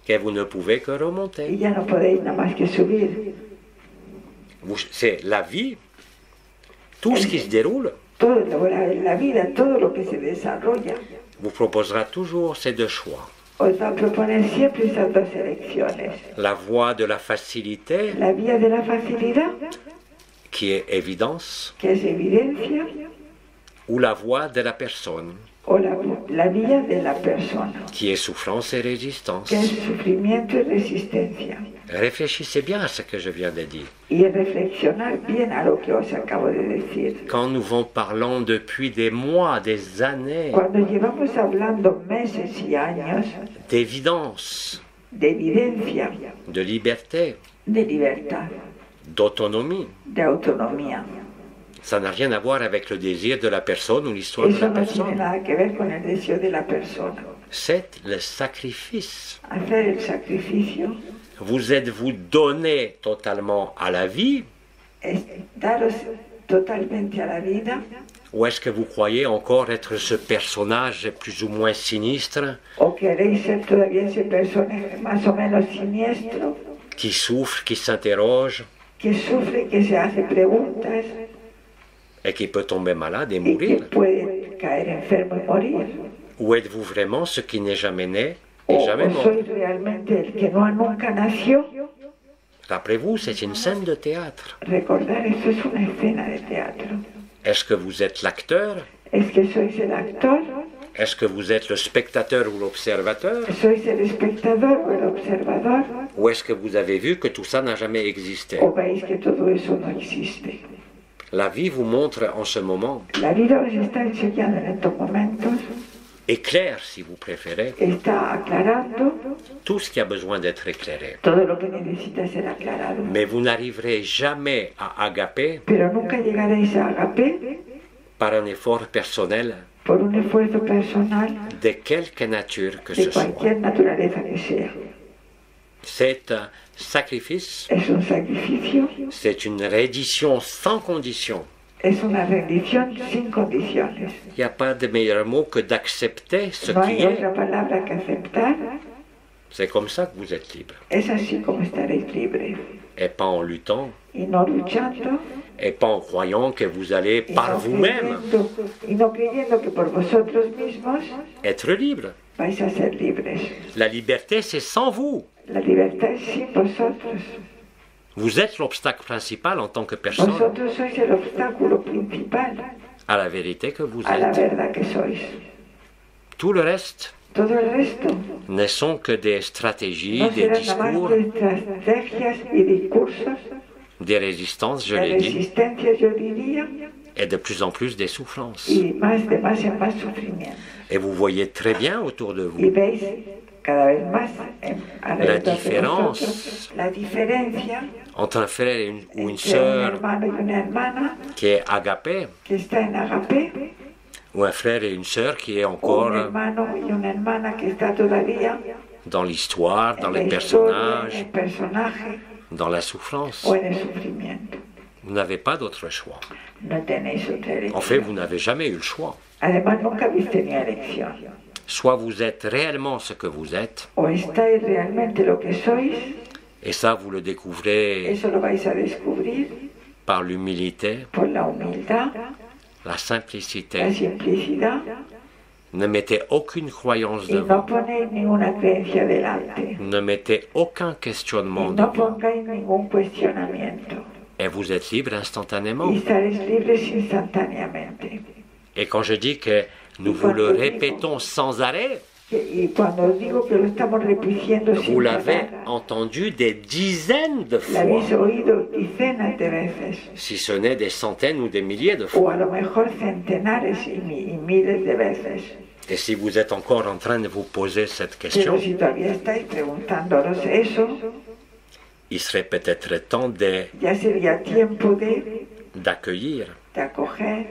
que vous ne pouvez que y remonter. ya no podéis nada más que subir. C'est la vie, tout ce qui se déroule, Todo la vida, todo lo que se desarrolla, vous proposera toujours ces deux choix. os va a proponer siempre esas dos elecciones. La voie de la facilité, La vía de la facilidad, qui est évidence, que es evidencia, ou la voie de la personne, o la vía de la persona, qui est souffrance et résistance. que es sufrimiento y resistencia. Réfléchissez bien à ce que je viens de dire. Y reflexionar bien a lo que os acabo de decir. Quand nous en parlons depuis des mois, des années, Cuando llevamos hablando meses y años d'évidence, de evidencia, de liberté, de libertad, d'autonomie, de autonomía, ça n'a rien à voir avec le désir de la personne ou l'histoire de eso la no tiene personne. nada que ver con el deseo de la persona. C'est le sacrifice. Hacer el sacrificio Vous êtes-vous donné totalement à la vie es daros totalmente a la vida, ou est-ce que vous croyez encore être ce personnage plus ou moins sinistre o queréis ser todavía ese personaje más o menos siniestro qui souffre, qui s'interroge que sufre, que se hace preguntas et qui peut tomber malade et y que mourir? puede caer enfermo y morir. Ou êtes-vous vraiment ce qui n'est jamais né et O jamais mort? sois realmente el que nunca nació. Rappelez-vous, c'est une scène de théâtre. Recordar, eso es una escena de teatro. Est-ce que vous êtes l'acteur? Es que sois el actor, Est-ce que vous êtes le spectateur ou l'observateur? sois el espectador o el observador, Ou est-ce que vous avez vu que tout ça n'a jamais existé? o veis que todo eso no existe. La vie vous montre en ce moment, La vida os está enseñando en estos momentos, éclaire si vous préférez, está aclarando tout ce qui a besoin d'être éclairé. todo lo que necesita ser aclarado. Mais vous n'arriverez jamais à agaper Pero nunca llegaréis a agape par un effort personnel por un esfuerzo personal de quelque nature que de ce soit. cualquier naturaleza que sea. C'est un sacrifice, Es un sacrificio, c'est une reddition sans condition. es una rendición sin condiciones. Il n'y a pas de meilleur mot que d'accepter ce No qui hay est. otra palabra que aceptar. C'est comme ça que vous êtes libre. Es así como estaréis libres. Et pas en luttant, Y no luchando, et pas en croyant que vous allez y par no vous-même creyendo que por vosotros mismos être libre. vais a ser libres. La liberté, c'est sans vous. La libertad es sin vosotros. Vous êtes l'obstacle principal en tant que personne Vosotros sois el obstáculo principal à la vérité que vous a la êtes. verdad que sois. Tout le reste Todo el resto ne sont que des stratégies, no des serán nada discours, más que estrategias y discursos des résistances, je de l'ai dit, resistencia, yo diría, et de plus en plus des souffrances. y de más en más sufrimiento. Et vous voyez très bien autour de Y vous veis cada vez más alrededor de différence vosotros la diferencia entre un frère et ou une entre un sœur hermano y una hermana qui est agapé, que está en agape, ou un frère et une sœur qui est o un encore hermano y una hermana que está todavía dans l'histoire, dans en les la historia, en personnages, el personaje dans la souffrance. o en el sufrimiento. Vous n'avez pas d'autre choix. No tenéis otra elección. En fait, vous n'avez jamais eu le choix. Además, nunca habéis tenido elección. Soit vous êtes réellement ce que vous êtes, O estáis realmente lo que sois, et ça vous le découvrez eso lo vais a descubrir par l'humilité, por la humildad, la la simplicité. simplicidad, Ne mettez aucune croyance y no devant. ponéis ninguna creencia delante. Ne mettez aucun Y questionnement no devant. pongáis ningún cuestionamiento. Et vous êtes libre instantanément. Y estaréis libres instantáneamente. Et quand je dis que nous vous le répétons sans arrêt, Y cuando os digo que lo estamos repitiendo vous sin l'avez parar, entendu des dizaines de lo fois, habéis oído decenas de veces, si ce n'est des centaines ou des milliers de o fois. a lo mejor centenares y miles de veces. Et si vous êtes encore en train de vous poser cette Pero question, si todavía estáis preguntándonos eso, il serait peut-être temps ya sería tiempo d'accueillir de acoger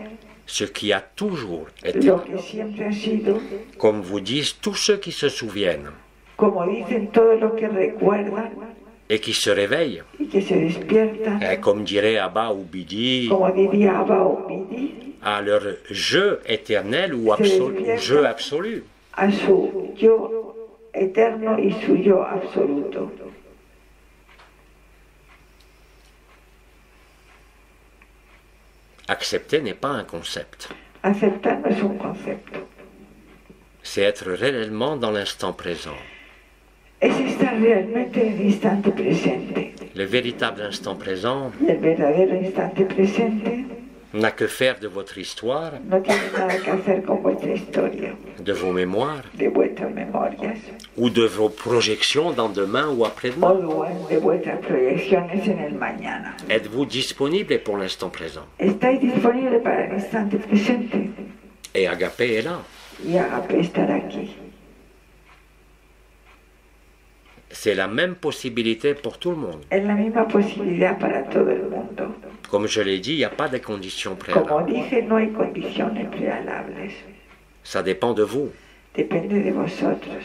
ce qui a toujours été lo là. que siempre ha sido, Comme vous disent tous ceux qui se souviennent como dicen todos los que recuerdan et qui se réveillent. y que se despiertan, Et comme dirait Abba ou Bidi, como diría Abba o Midi, à leur jeu éternel ou jeu absolu. a su yo eterno y su yo absoluto. Accepter n'est pas un concept. Aceptar no es un concepto, C'est être réellement dans l'instant présent. es estar realmente en el instante presente. Le véritable instant présent Y el verdadero instante presente n'a que faire de votre histoire, no tiene nada que hacer con vuestra historia, de vos mémoires de vuestras memorias, ou de vos projections dans demain ou o après-demain. de vuestras proyecciones en el mañana. Êtes-vous disponible pour l'instant présent? Estáis disponibles para el instante presente Et Agapé est là. y Agape estar aquí. C'est la même possibilité pour tout le monde. Es la misma posibilidad para todo el mundo. Comme je l'ai dit, il n'y a pas de conditions Como préalables. dije, no hay condiciones prealables. Ça dépend de vous. Depende de vosotros.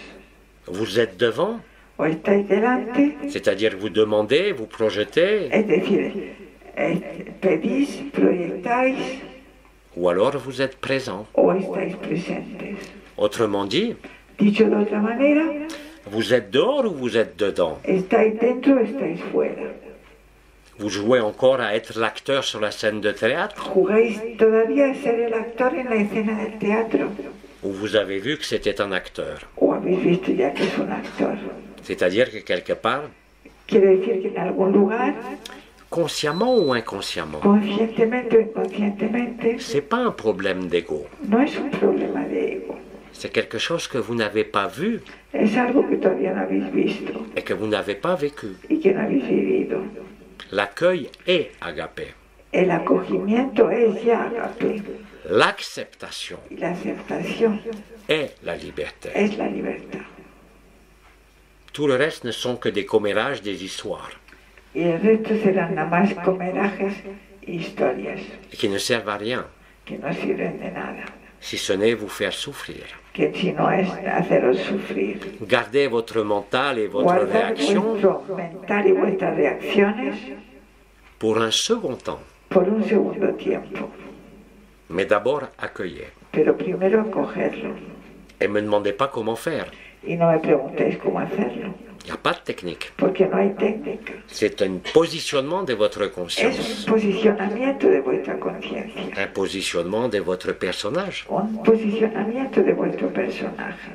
Vous êtes devant, O estáis delante, c'est-à-dire que vous demandez, vous projetez, es decir, pedís, proyectáis ou alors vous êtes présent. o estáis presentes. Autrement dit, Dicho de otra manera, vous êtes dehors ou vous êtes dedans. estáis dentro o estáis fuera. Vous jouez encore à être l'acteur sur la scène de théâtre, ¿Jugáis todavía a ser el actor en la escena del teatro? ou vous avez vu que c'était un acteur. ¿O habéis visto ya que es un actor? C'est-à-dire que quelque part, Quiere decir que en algún lugar, consciemment ou inconsciemment, conscientemente o inconscientemente, c'est pas un problème d'ego. no es un problema de ego. C'est quelque chose que vous n'avez pas vu Es algo que todavía no habéis visto et que vous n'avez pas vécu. y que no habéis vivido. L'accueil est agapé. El acogimiento es ya agape L'acceptation y la aceptación est la liberté. es la libertad. Tout le reste ne sont que des commérages des histoires Y el resto serán nada más comerajes e historias qui ne servent à rien, que no sirven de nada, si ce n'est vous faire souffrir. que si no es haceros sufrir. Gardez votre mental et votre Guardad réaction vuestro mental y vuestras reacciones pour un second temps, por un segundo tiempo, mais d'abord accueillez. pero primero acogerlo. Et ne me demandez pas comment faire. Y no me preguntéis cómo hacerlo, Il n'y a pas de technique. porque no hay técnica. C'est un positionnement de votre Es conscience, un posicionamiento de vuestra conciencia, un positionnement de votre personnage. un posicionamiento de vuestro personaje.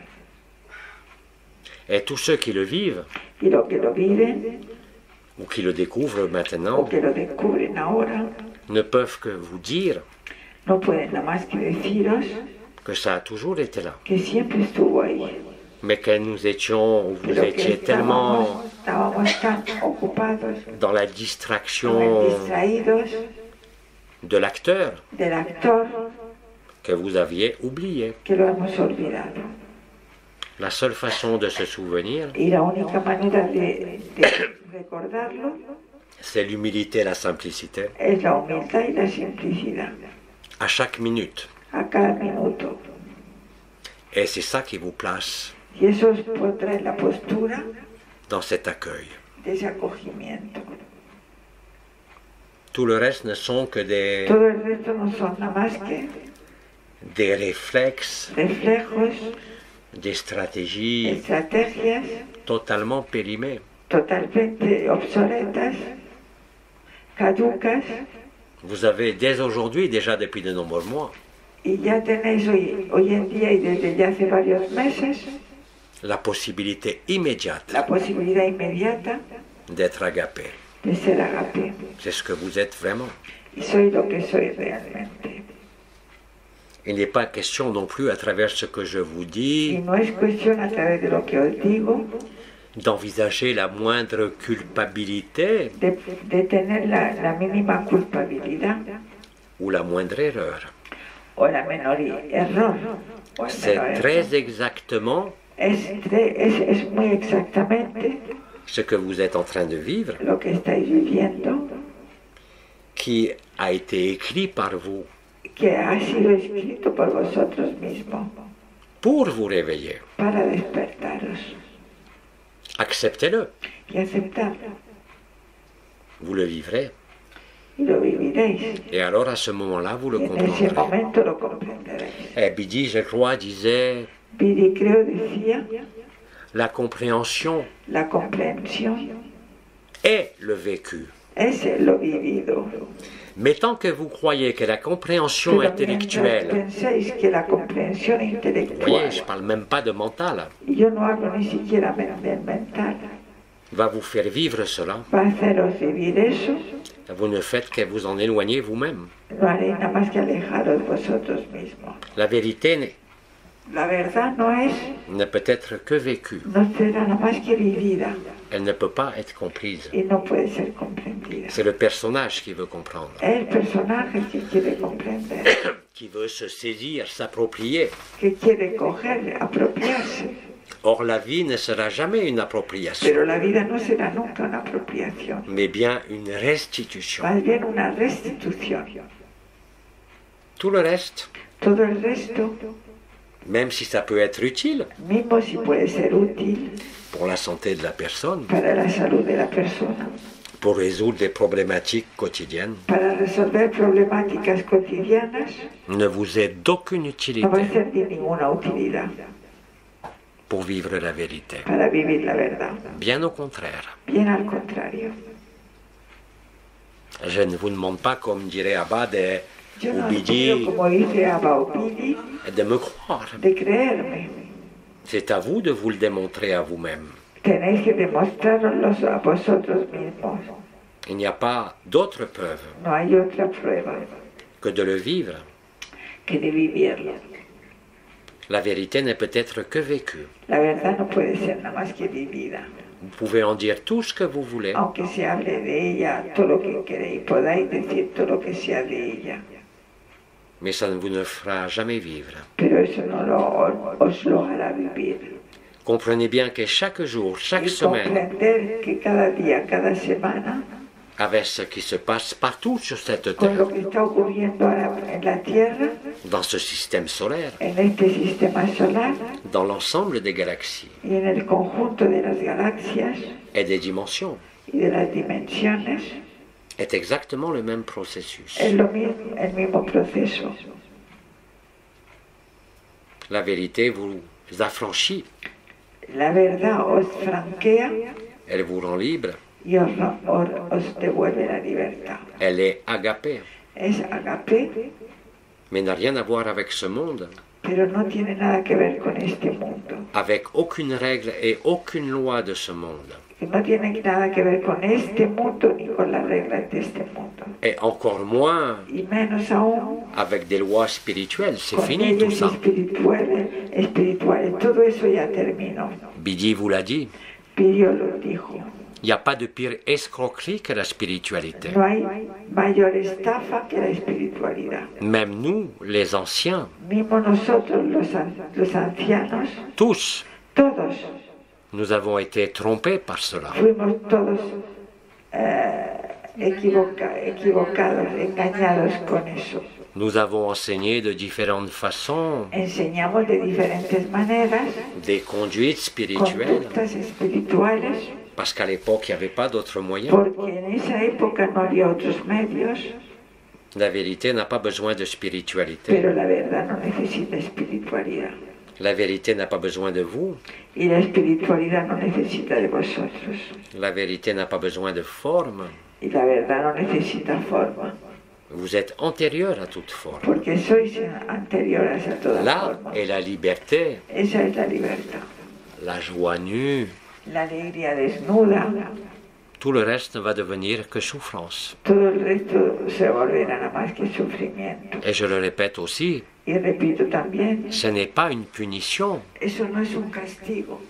Et tous ceux qui le vivent, Y lo que lo viven ou qui le découvrent o maintenant, que lo descubren ahora ne peuvent que vous dire no pueden nada más que deciros que ça a toujours été là. que siempre estuvo ahí. Mais que nous étions, ou vous Pero que étiez tellement estábamos tan ocupados, dans la tan distraction distraídos de l'acteur del actor que vous aviez oublié. que lo hemos olvidado. La seule façon de se souvenir, Y la única manera de recordarlo c'est l'humilité et la simplicité. es la humildad y la simplicidad, À chaque minute. a cada minuto. Et c'est ça qui vous place Y eso os pondrá en la postura dans cet accueil. de ese acogimiento. Tout le reste ne sont que Todo el resto no son nada más que des réflexes, reflejos, des stratégies estrategias totalement périmées. totalmente obsoletas, caducas, Vous avez dès aujourd'hui, déjà depuis de nombreux mois, y ya tenéis hoy en día y desde ya hace varios meses la possibilité immédiate la posibilidad inmediata d'être agapé. de ser agape. C'est ce que vous êtes vraiment. Y soy lo que soy realmente. Il n'est pas question non plus, à travers ce que je vous Y dis, no es cuestión a través de lo que os digo d'envisager la moindre culpabilité de tener la mínima culpabilidad ou la moindre erreur. o la menor error. O el C'est menor très error. exactement Es muy exactamente ce que vous êtes en train de vivre, lo que estáis viviendo, qui a été écrit par vous que ha sido escrito por vosotros mismos pour vous réveiller. para despertaros Acceptez-le, y aceptarlo. vous le vivrez. Y lo viviréis. Et alors à ce moment-là, vous le Y en ese comprendrez. momento lo comprenderéis. Et Bidi, je crois, disait, Billy creo decía, la compréhension la comprensión est le vécu. es lo vivido. Mais tant que vous croyez que la compréhension Pero mientras intellectuelle, penséis que la comprensión vous voyez, intelectual, je ne parle même pas de mental, y yo no hablo ni siquiera del mental, va vous faire vivre cela, va a haceros vivir eso, vous ne faites que vous en éloigner vous-même. no haréis nada más que alejaros vosotros mismos. La vérité La verdad no es, ne peut être que vécue. no será nada más que vivida Elle ne peut pas être comprise. y no puede ser comprendida. C'est le personnage qui veut comprendre, Es el personaje que quiere comprender, qui veut se saisir, s'approprier. que quiere coger, apropiarse. Or, la vie ne sera jamais une appropriation, Pero la vida no será nunca una apropiación, mais bien une restitution. más bien una restitución. Tout le reste, Todo el resto, même si ça peut être utile mismo si puede ser útil pour la santé de la personne, para la salud de la persona, pour résoudre les problématiques quotidiennes, para resolver problemáticas cotidianas, ne vous est d'aucune no va a utilité ser de ninguna utilidad pour vivre la vérité. para vivir la verdad. Bien au contraire. Bien al contrario. Je ne vous demande pas, comme dirait Abad Yo ou no os Bidi, pido, como dice Abba Obidi, de me croire. de creerme. C'est à vous de vous le démontrer à vous-même. Tenéis que demostraroslo a vosotros mismos. Il n'y a pas d'autre preuve No hay otra prueba que de le vivre. que de vivirlo. La vérité n'est peut-être que vécue. La verdad no puede ser nada más que vivida. Vous pouvez en dire tout ce que vous voulez, Aunque se hable de ella todo lo que queréis, podáis decir todo lo que sea de ella. mais ça ne vous ne fera jamais vivre. Pero eso no os lo hará vivir. Comprenez bien que chaque jour, chaque Y semaine, comprender que cada día, cada semana, avec ce qui se passe partout sur cette con lo terre, que está ocurriendo ahora en la Tierra, dans ce système solaire, en este sistema solar dans l'ensemble des galaxies y en el conjunto de las galaxias et des dimensions, y de las dimensiones, est exactement le même processus. es lo mismo, el mismo proceso. La vérité vous affranchit, La verdad os franquea elle vous rend libre, y os devuelve la libertad. elle est agapée, Es agape, mais n'a rien à voir avec ce monde, pero no tiene nada que ver con este mundo. avec aucune règle et aucune loi de ce monde, Que no tiene nada que ver con este mundo ni con las reglas de este mundo. et encore moins Y menos aún avec des lois spirituelles. C'est con fini tout leyes ça. espirituales. Todo eso ya terminó. Bidi vous l'a dit, Pidio lo dijo. il n'y a pas de pire escroquerie que la spiritualité. No hay mayor estafa que la espiritualidad. Même nous, les anciens, Mismo nosotros, los ancianos, tous, todos nous avons été trompés par cela. fuimos todos equivocados, engañados con eso. Nous avons enseigné de différentes façons Enseñamos de diferentes maneras des conduites spirituelles, conductas espirituales, parce qu'à l'époque, il n'y avait pas d'autres moyens. porque en esa época no había otros medios, La vérité n'a pas besoin de spiritualité. pero la verdad no necesita espiritualidad. La vérité n'a pas besoin de vous. Y la espiritualidad no necesita de vosotros. La vérité n'a pas besoin de forme. Y la verdad no necesita forma, Vous êtes antérieur à toute forme. porque sois anteriores a toda Là forma. est la liberté, Esa es la libertad. la joie nue. La alegría desnuda, Tout le reste ne va devenir que souffrance. todo el resto se volverá nada más que sufrimiento. Et je le répète aussi, Y repito también, ce n'est pas une punition, eso no es un castigo,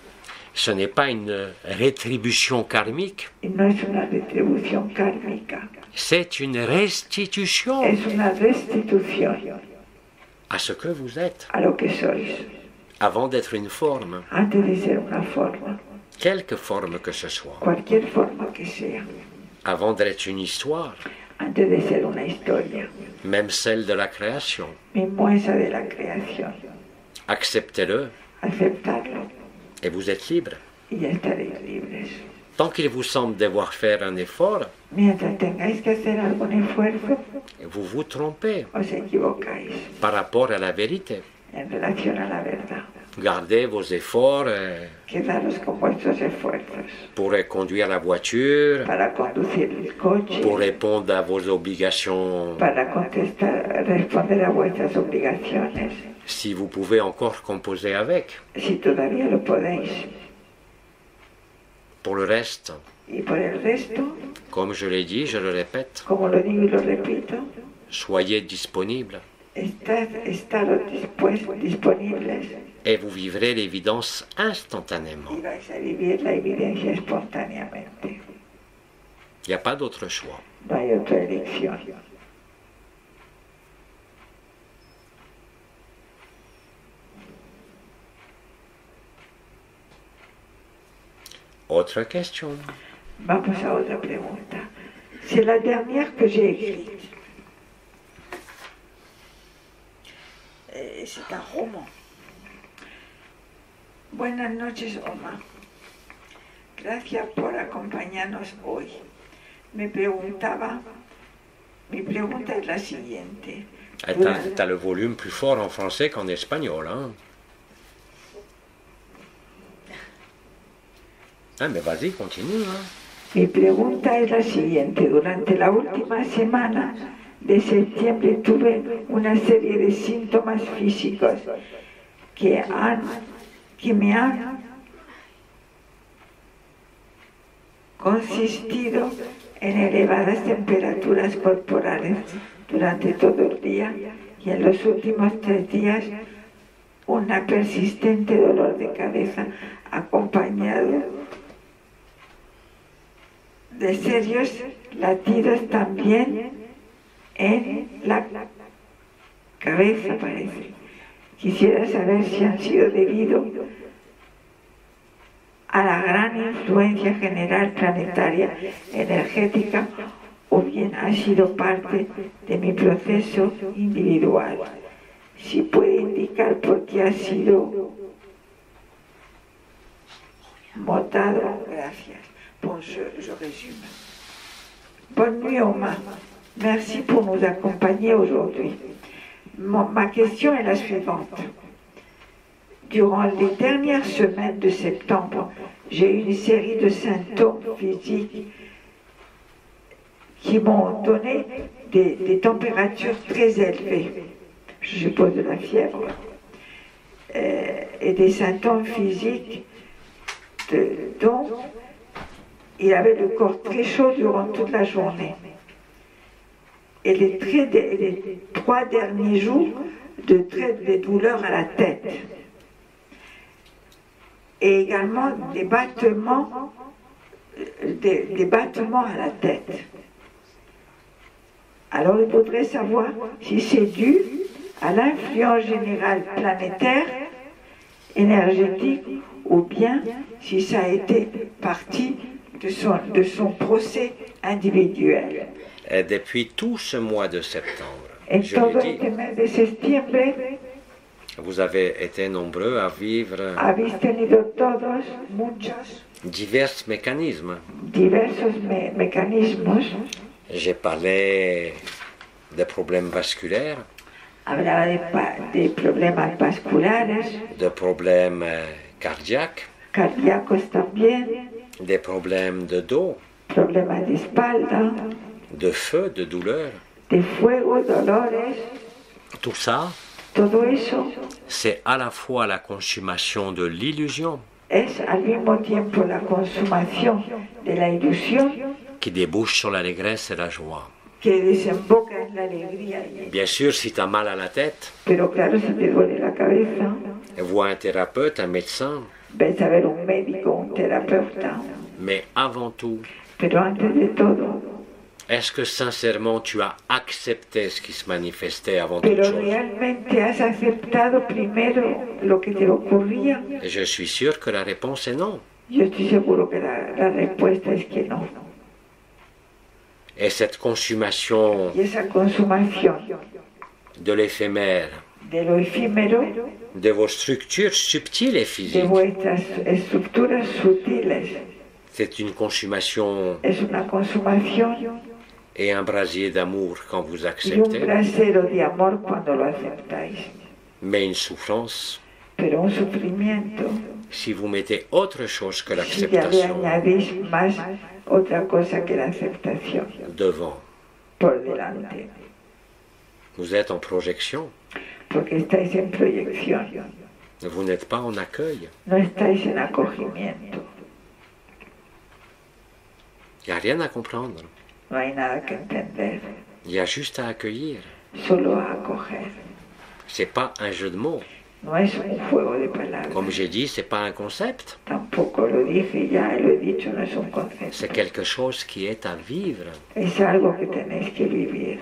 ce n'est pas une rétribution karmique, y no es una retribución kármica, c'est une restitution. es una restitución. à ce que vous êtes, a lo que sois, avant d'être une forme, antes de ser una forma, quelque forme que ce soit, cualquier forma que sea, avant d'être une histoire, antes de ser una historia, même celle de la création. mismo esa de la creación. Acceptez-le Aceptarlo et vous êtes libre. y ya estaréis libres. Tant qu'il vous semble devoir faire un effort, Mientras tengáis que hacer algún esfuerzo, vous vous trompez os equivocáis par rapport à la vérité. en relación a la verdad. Gardez vos efforts Quedaros con vuestros esfuerzos pour conduire la voiture, para conducir el coche, pour répondre à vos obligations, para responder a vuestras obligaciones, si vous pouvez encore composer avec. si todavía lo podéis. Pour le reste, Y por el resto, comme je l'ai dit, je le répète, como lo digo y lo repito, soyez disponibles estaros disponibles et vous vivrez l'évidence instantanément. y vais a vivir la evidencia espontáneamente. Il n'y a pas d'autre choix. No hay otra elección. Autre question. Vamos a otra pregunta. C'est la dernière que j'ai écrite. C'est un roman. Buenas noches, Oma. Gracias por acompañarnos hoy. Mi pregunta es la siguiente. T'as le volume plus fort en français qu'en espagnol, hein? Ah, mais vas-y, continue, hein? Mi pregunta es la siguiente. Durante la última semana de septiembre tuve una serie de síntomas físicos que me han consistido en elevadas temperaturas corporales durante todo el día y en los últimos 3 días una persistente dolor de cabeza acompañado de serios latidos también en la cabeza, parece. Quisiera saber si han sido debido a la gran influencia general planetaria energética o bien ha sido parte de mi proceso individual. Si puede indicar por qué ha sido votado, gracias. Bon, je résume. Bonne nuit, Oma. Merci pour nous accompagner aujourd'hui. Ma question est la suivante. Durant les dernières semaines de septembre, j'ai eu une série de symptômes physiques qui m'ont donné des températures très élevées, je suppose de la fièvre, et des symptômes physiques dont il avait le corps très chaud durant toute la journée. Et les 3 derniers jours, de douleurs à la tête. Et également des battements à la tête. Alors il faudrait savoir si c'est dû à l'influence générale planétaire, énergétique, ou bien si ça a été partie de son procès individuel. Et depuis tout ce mois de septembre, En je todo l'ai dit, este mes de septiembre vous avez été nombreux à vivre habéis tenido todos muchos divers mécanismes. diversos mecanismos. J'ai parlé des problèmes vasculaires, Hablaba de problemas vasculares, de problèmes cardiaques, cardíacos también, des problèmes de dos, problemas de espalda, de feu, de douleur. de fuego, dolores. Tout ça, Todo eso c'est à la fois la consommation de l'illusion es al mismo tiempo la consumación de la ilusión qui débouche sur l'allégresse et la joie. que desemboca en la alegría. Bien sûr, si tu as mal à la tête, Pero claro, si te duele la cabeza, vois un thérapeute, un médecin, ves a ver un médico, un terapeuta. mais avant tout, Pero antes de todo, Est-ce que sincèrement tu as accepté ce qui se manifestait avant toute Pero chose? realmente has aceptado primero lo que te ocurría. Et je suis sûr que la réponse est non. Yo estoy seguro que la respuesta es que no. Et cette consommation Y esa consumación de l'éphémère, de lo efímero, de vos structures subtiles et de physiques, vuestras estructuras sutiles, c'est une consommation es una consumación et un brasier d'amour quand vous y un acceptez, brasero de amor cuando lo aceptáis. mais une souffrance Pero un sufrimiento si vous mettez autre chose que si ya le l'acceptation añadís más otra cosa que la aceptación devant. por delante, Vous êtes en projection, porque estáis en proyección, vous n'êtes pas en accueil. no estáis en acogimiento, Il n'y a rien à comprendre. no hay nada que entender, Il y a juste à accueillir. solo a acoger. C'est pas un jeu de mots. No es un juego de palabras. Comme j'ai dit, c'est pas un concept. Tampoco lo dije ya, lo he dicho, no es un concepto. C'est quelque chose qui est à vivre. Es algo que tenéis que vivir.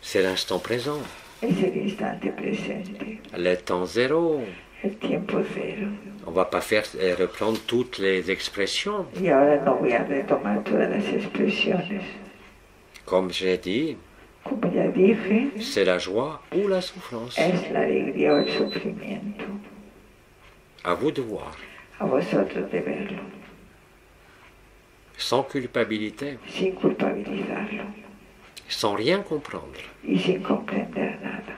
C'est l'instant présent. Es el instante presente, Le temps zéro. el tiempo cero. On va pas faire reprendre toutes les expressions. Y ahora no voy a retomar todas las expresiones. Comme j'ai dit, Como ya dije, c'est la joie ou la souffrance. es la alegría o el sufrimiento. À vous de voir. A vosotros de verlo, Sans culpabilité, sin culpabilizarlo sans rien comprendre. y sin comprender nada.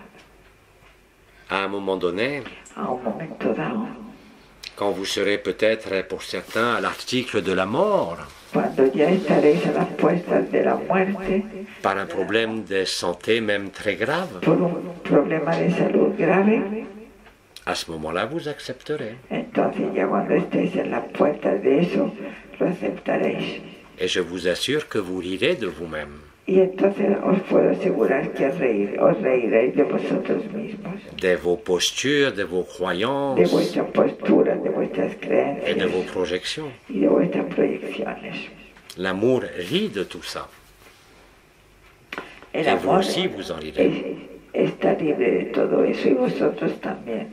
À un moment donné, A un momento dado, quand vous serez peut-être pour certains à l'article de la mort, cuando ya estaréis a las puertas de la muerte, par un problème de santé même très grave, por un problema de salud grave, à ce moment-là, vous accepterez. entonces ya cuando estéis en las puertas de eso, lo aceptaréis. Et je vous assure que vous rirez de vous-même, Y entonces os puedo asegurar que os reiréis de vosotros mismos, de vos postures, de vos de croyances vuestras posturas, de vuestras et de vos creencias projections. y de vuestras proyecciones. L'amour rit de tout ça. El Et vous amor aussi, vous en rirez. está libre de todo eso y vosotros también.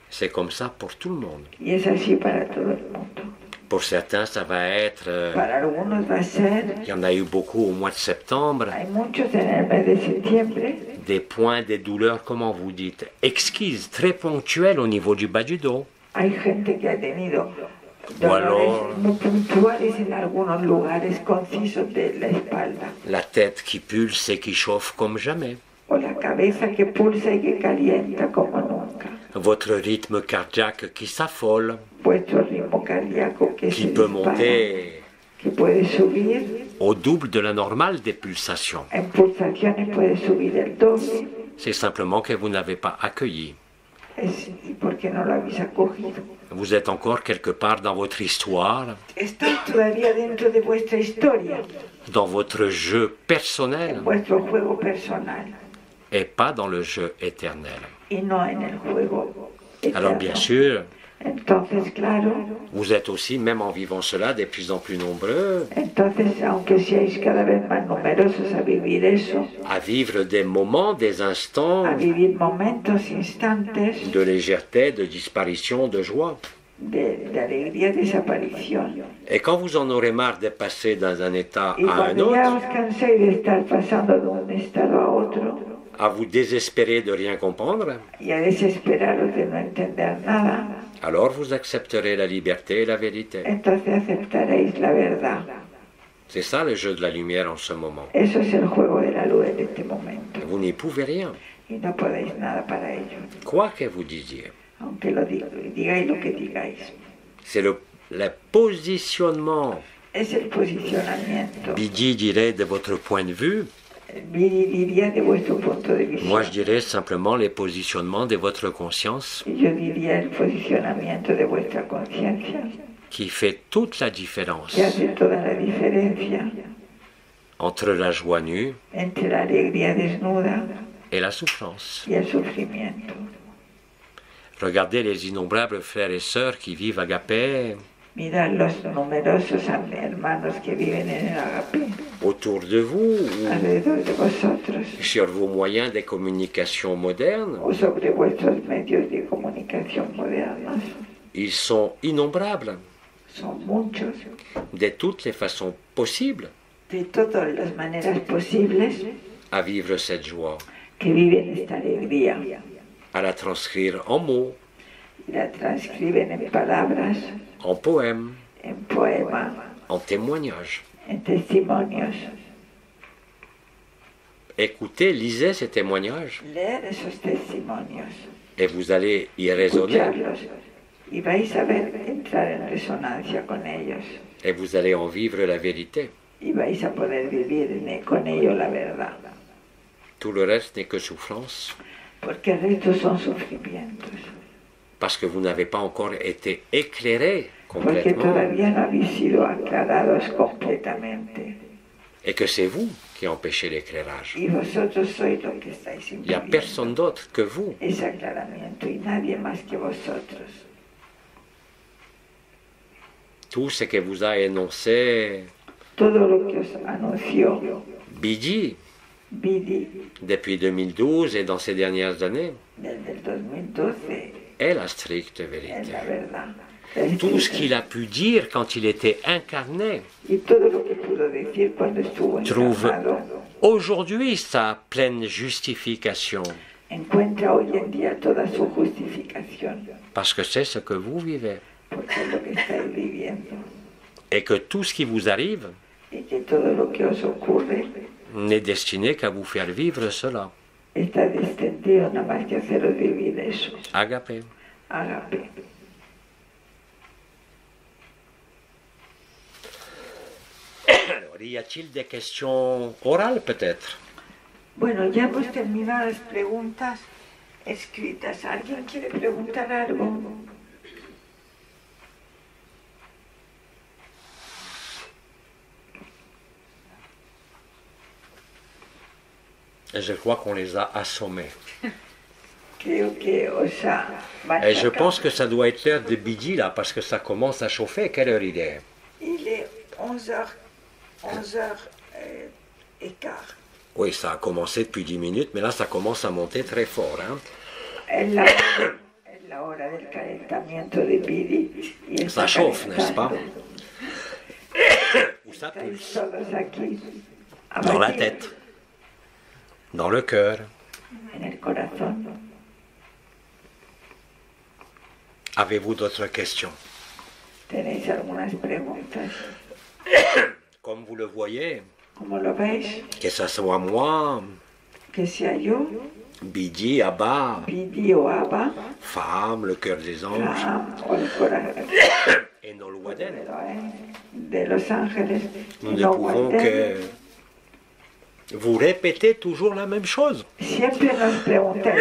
C'est comme ça pour tout le monde. Y es así para todo el mundo. Pour certains, ça va être... Para algunos va a ser, il y en a eu beaucoup au mois de septembre. hay muchos en el mes de septiembre, Des points, des douleurs, comment vous dites, exquises, très ponctuelles au niveau du bas du dos. hay gente que ha tenido Bueno. dolores muy puntuales en algunos lugares concisos de la espalda, La tête qui pulse et qui chauffe comme jamais. o la cabeza que pulsa y que calienta como nunca, Votre rythme cardiaque qui s'affole, vuestro ritmo cardíaco que qui se peut dispara, monter que puede subir au double de la normale des pulsations. en pulsaciones, puede subir el doble, C'est simplement que vous n'avez pas accueilli. y porque no lo habéis acogido. Vous êtes encore quelque part dans votre histoire, Estáis todavía dentro de vuestra historia, dans votre jeu personnel, en vuestro juego personal, et pas dans le jeu éternel. y no en el juego Alors eterno. bien sûr, Entonces, claro, vous êtes aussi, même en vivant cela, de plus en plus nombreux entonces, aunque seáis cada vez más numerosos a vivir eso, à vivre des moments, des instants a vivir momentos, instantes de légèreté, de disparition, de joie. de alegría, desaparición. Et quand vous en aurez marre de passer dans un état Y à un cuando ya autre, os canséis de estar pasando de un estado a otro à vous désespérer de rien comprendre, y a desesperaros de no entender nada, alors vous accepterez la liberté et la vérité. entonces aceptaréis la verdad. C'est ça le jeu de la lumière en ce moment. Eso es el juego de la luz en este momento. Vous n'y pouvez rien, Y no podéis nada para ello, quoi que vous disiez. aunque digáis lo que digáis. C'est le positionnement, Es el posicionamiento. Bidi dirait de votre point de vue, Diría de vuestro punto de vista. moi je dirais simplement les positionnements de votre conscience Yo diría el posicionamiento de vuestra conciencia, qui fait toute la différence que hace toda la diferencia entre la joie nue entre la alegría desnuda et la souffrance. y el sufrimiento. Regardez les innombrables frères et sœurs qui vivent agapés, Mirad los numerosos hermanos que viven en el agape autour de vous, ou alrededor de vosotros sur vos moyens de communication modernes. o sobre vuestros medios de comunicación modernos. Ils sont innombrables, Son muchos, de toutes les façons possibles, de todas las maneras posibles, à vivre cette joie, que viven esta alegría à la transcrire en mots, y la transcriben en palabras, en poèmes, en poemas, en témoignages. en testimonios. Écoutez, lisez ces témoignages Leer esos testimonios, et vous allez y raisonner escucharlos, y vais a ver entrar en resonancia con ellos, et vous allez en vivre la vérité. y vais a poder vivir con ello la verdad, Tout le reste n'est que souffrance, porque el resto son sufrimientos, parce que vous n'avez pas encore été éclairé porque complètement todavía no habéis sido aclarados completamente, et que c'est vous qui empêchez l'éclairage. y vosotros sois lo que estáis Il n'y a impidiendo personne d'autre que vous. ese aclaramiento, y nadie más que vosotros. Tout ce que vous a énoncé Todo lo que os anunció Bidi Bidi depuis 2012 et dans ces dernières années desde el 2012 est la stricte es vérité. la verdad. Tout ce qu'il a pu dire quand il était incarné Y todo lo que pudo decir cuando estuvo trouve encarnado aujourd'hui sa pleine justification, encuentra hoy en día toda su justificación, parce que c'est ce que vous vivez. porque es lo que estáis viviendo, Et que tout ce qui vous arrive y que todo lo que os ocurre n'est destiné qu'à vous faire vivre cela. está descendido nada más que haceros vivir eso. Agapé. Agape. Alors, y a-t-il des questions orales peut-être? Bueno, ya hemos terminado las preguntas escritas. ¿Alguien quiere preguntar algo? Et je crois qu'on les a assommés. Creo que os ha Et je machacado. pense que ça doit être l'heure de midi là, parce que ça commence à chauffer. Quelle heure il est? Il est 11h et quart. Oui, ça a commencé depuis 10 minutes, mais là ça commence à monter très fort. Hein? Es la hora del calentamiento de Bidi. Y Ça está chauffe, n'est-ce pas? calentando. Où ça Estáis touche? todos aquí Dans la abatidos tête, dans le cœur. en el corazón. Avez-vous d'autres questions? ¿Tenéis algunas preguntas? Comme vous le voyez, ¿Cómo lo veis? que ce soit moi, Que sea yo, Bidi, Abba, Bidi o Abba, Femme, le cœur des anges, Ram o el corazón et Nolwaden. de Los Ángeles. Nous y ne no pouvons Guatemala. que vous répéter toujours la même chose. Siempre nos preguntáis,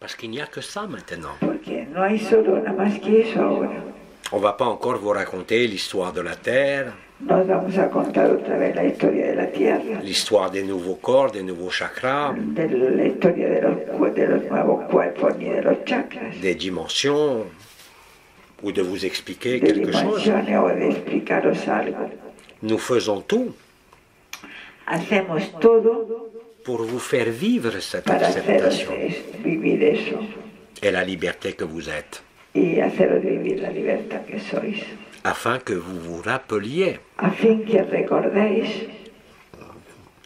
Parce qu'il n'y a que ça maintenant. porque no hay solo nada más que eso ahora. On ne va pas encore vous raconter l'histoire de la Terre, Nos vamos a contar otra vez la historia de la Tierra, l'histoire des nouveaux corps, des nouveaux chakras, de la historia de los nuevos cuerpos ni de los chakras, des dimensions, ou de vous expliquer de quelque chose. dimensiones o de explicaros algo. Nous faisons tout Hacemos todo pour vous faire vivre cette para haceros acceptation vivir eso et la liberté que vous êtes, y haceros vivir la libertad que sois, afin que vous vous rappeliez a fin que recordéis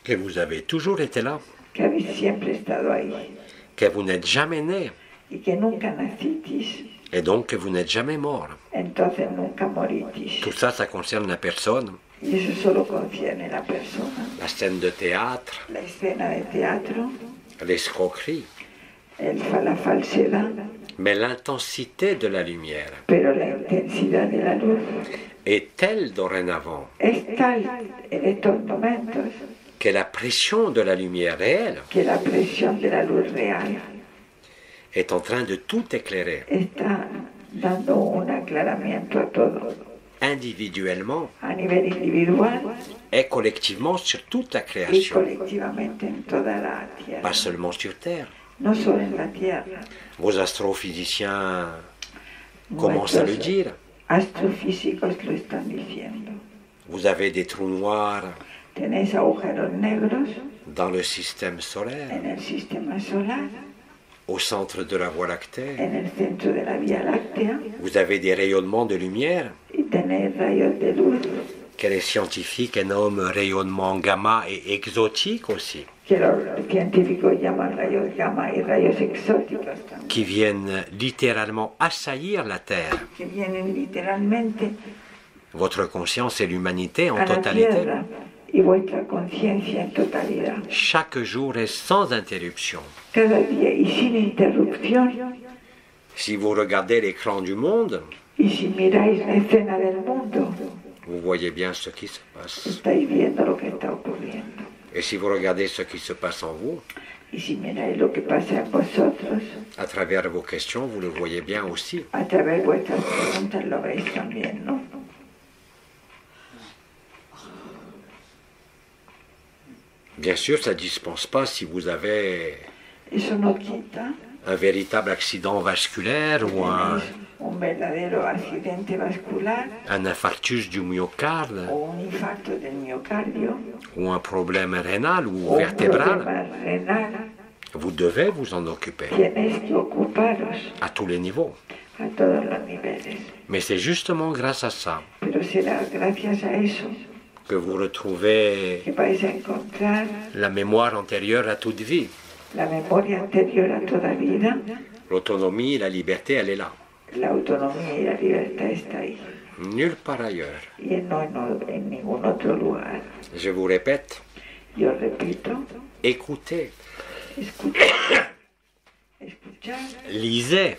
que vous avez toujours été là, que habéis siempre estado ahí que vous n'êtes jamais né, y que nunca nacitis, et donc que vous n'êtes jamais mort. entonces nunca moritis. Tout ça, ça concerne la personne, Y eso solo concierne la persona. la scène de théâtre, La escena de teatro, l'escroquerie, la falsedad, mais l'intensité de la lumière pero la intensidad de la luz est telle dorénavant es tal en estos momentos que la pression de la lumière réelle que la presión de la luz real est en train de tout éclairer, está dando un aclaramiento a todo, individuellement a nivel individual et collectivement sur toute la y création, colectivamente en toda la tierra, pas seulement sur Terre. no solo en la tierra. Vos astrophysiciens commencent à le dire. astrofísicos lo están diciendo. Vous avez des trous noirs Tenéis agujeros negros dans le système solaire, en el sistema solar, au centre de la Voie lactée. en el centro de la Vía Láctea, Vous avez des rayonnements de lumière y tenéis rayos de luz que les scientifiques nomment rayonnement gamma et exotique aussi, que los científicos llaman rayos gamma y rayos exóticos también, qui viennent littéralement assaillir la Terre, que vienen literalmente votre conscience et l'humanité en a la totalité. Tierra y vuestra conciencia en totalidad. Chaque jour est sans interruption. Cada día y sin interrupción. Si vous regardez l'écran du monde, Y si miráis la escena del mundo, vous voyez bien ce qui se passe. estáis viendo lo que está ocurriendo. Et si vous regardez ce qui se passe en vous, Y si miráis lo que pasa en vosotros, à travers vos questions, vous le voyez bien aussi. a través de vuestras preguntas lo veis también, ¿no? Bien sûr, ça ne dispense pas si vous avez Eso no quita un véritable accident vasculaire ou un verdadero accidente vascular un infarctus du myocarde o un infarto del miocardio ou un problème rénal ou o un vertébral. problema renal. Vous devez vous en occuper Tienes que ocuparos à tous les niveaux. a todos los niveles. Mais c'est justement grâce à ça Pero será gracias a eso que vous retrouvez que vais a encontrar la mémoire antérieure à toute vie. la memoria anterior a toda vida. L'autonomie, la liberté, elle est là. La autonomía y la libertad está ahí. Nulle part ailleurs. Y no en ningún otro lugar. Je vous répète, Yo repito, écoutez, escuchar, lisez,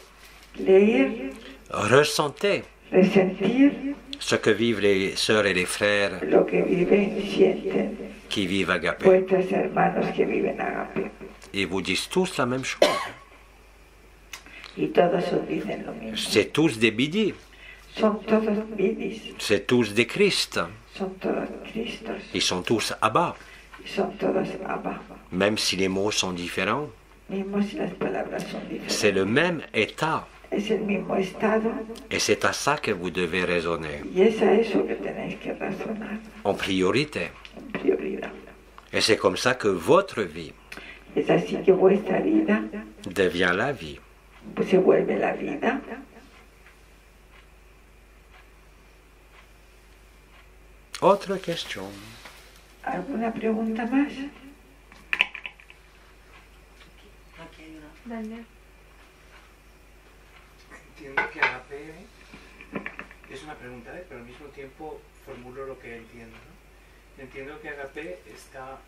leer, ressentez resentir ce que vivent les sœurs et les frères lo que viven y sienten qui vivent Agapé. vuestros hermanos que viven Agape. Ils vous disent tous la même chose. Y todos os dicen lo mismo. C'est tous des bidis, Son todos vidis, c'est tous des Christ. son todos Cristos, Ils sont tous Abba, y son todos Abba. même si les mots sont différents. Mismo si las palabras son C'est diferentes. le même état Es el mismo estado et c'est à ça que vous devez raisonner y es a eso que tenéis que razonar en priorité. en prioridad. Et c'est comme ça que votre vie Es así que vuestra vida devient la vie. pues, se vuelve la vida. Autre question. ¿Alguna pregunta más? Daniel. Entiendo que Agape es una pregunta, pero al mismo tiempo formulo lo que entiendo, ¿no? Entiendo que Agape está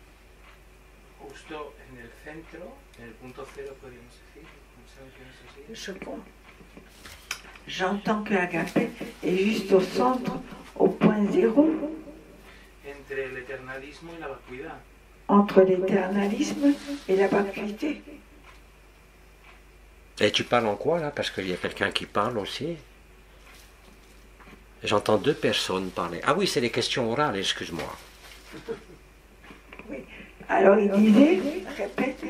justo en el centro, en el punto cero, podríamos decir. ¿No saben qué es así? J'entends que Agape est juste au centre, au point zéro, Entre el eternalismo y la vacuidad. entre l'éternalisme et la vacuité. Et tu parles en quoi là? Parce qu'il y a quelqu'un qui parle aussi. J'entends deux personnes parler. Ah oui, c'est les questions orales, excuse-moi. Oui. Alors il disait, répète,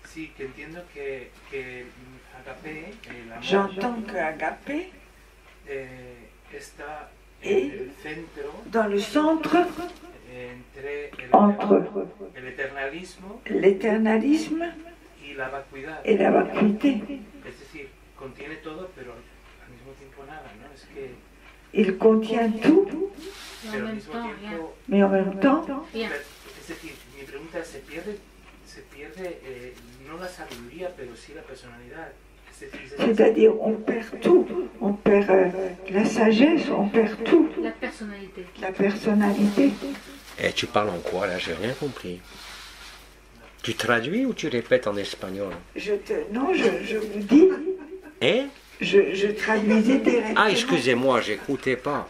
Sí, que entiendo que Agape, el amor, j'entends que Agape está Et en el centro dans le centre entre entre el eternalismo l'éternalisme y la vacuidad. et la vacuité. Es decir, contiene todo, pero al mismo tiempo nada, ¿no? Es que, Il contient tout, pero al mismo tiempo, mais en même temps, Bien. es decir, mi pregunta es, se pierde no la sabiduría, pero sí la personalidad. Es decir, c'est-à-dire on perd tout, on perd la sagesse, on perd tout, La personnalité. la personnalité. Et tu parles en quoi là? J'ai rien compris. Tu traduis ou tu répètes en espagnol? Non, je vous dis, Hein? je traduisais directement. Ah, excusez-moi, j'écoutais pas.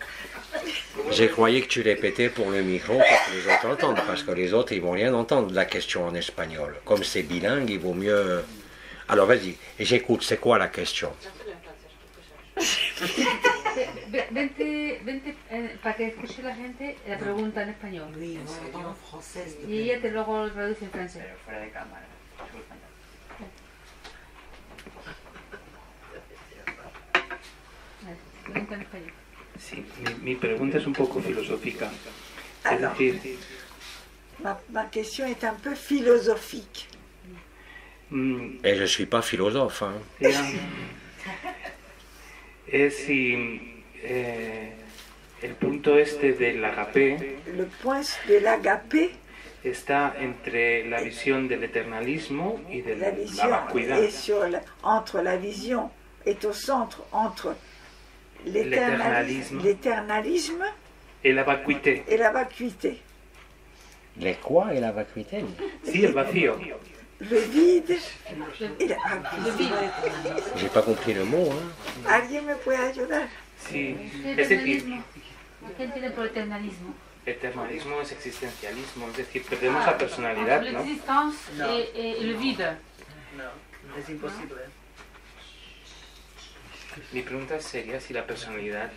J'ai croyé que tu répétais pour le micro pour que les autres entendent, parce que les autres, ils vont rien entendre de la question en espagnol. Comme c'est bilingue, il vaut mieux... Alors, vas-y, et j'écoute, c'est quoi la question? Vente para que escuche la gente la pregunta en español. Oui, non, en français. Y ella te luego lo traduce en francés. fuera de cámara. Vale, pregunta en español. Sí, mi pregunta es un poco filosófica. Es Alors, decir, ma question est un peu philosophique. Et je ne suis pas philosophe. Hein. Es si el punto este del agape Le point de l'agapé, está entre la visión del eternalismo y de la la vision vacuidad. est entre la vision, est au centre entre l'éternalisme Y la vacuité. et la vacuité. Les quoi et la vacuité? Sí, el vacío. Le vide et la vacuité. J'ai pas compris le mot. Hein. ¿Alguien me puede ayudar? Sí, es decir, Eternalismo. ¿Qué entiende por eternalismo? eternalismo es existencialismo, es decir, perdemos la personalidad, Entre ¿no? l'existence et le vide. Es imposible. Mi pregunta sería si la personalidad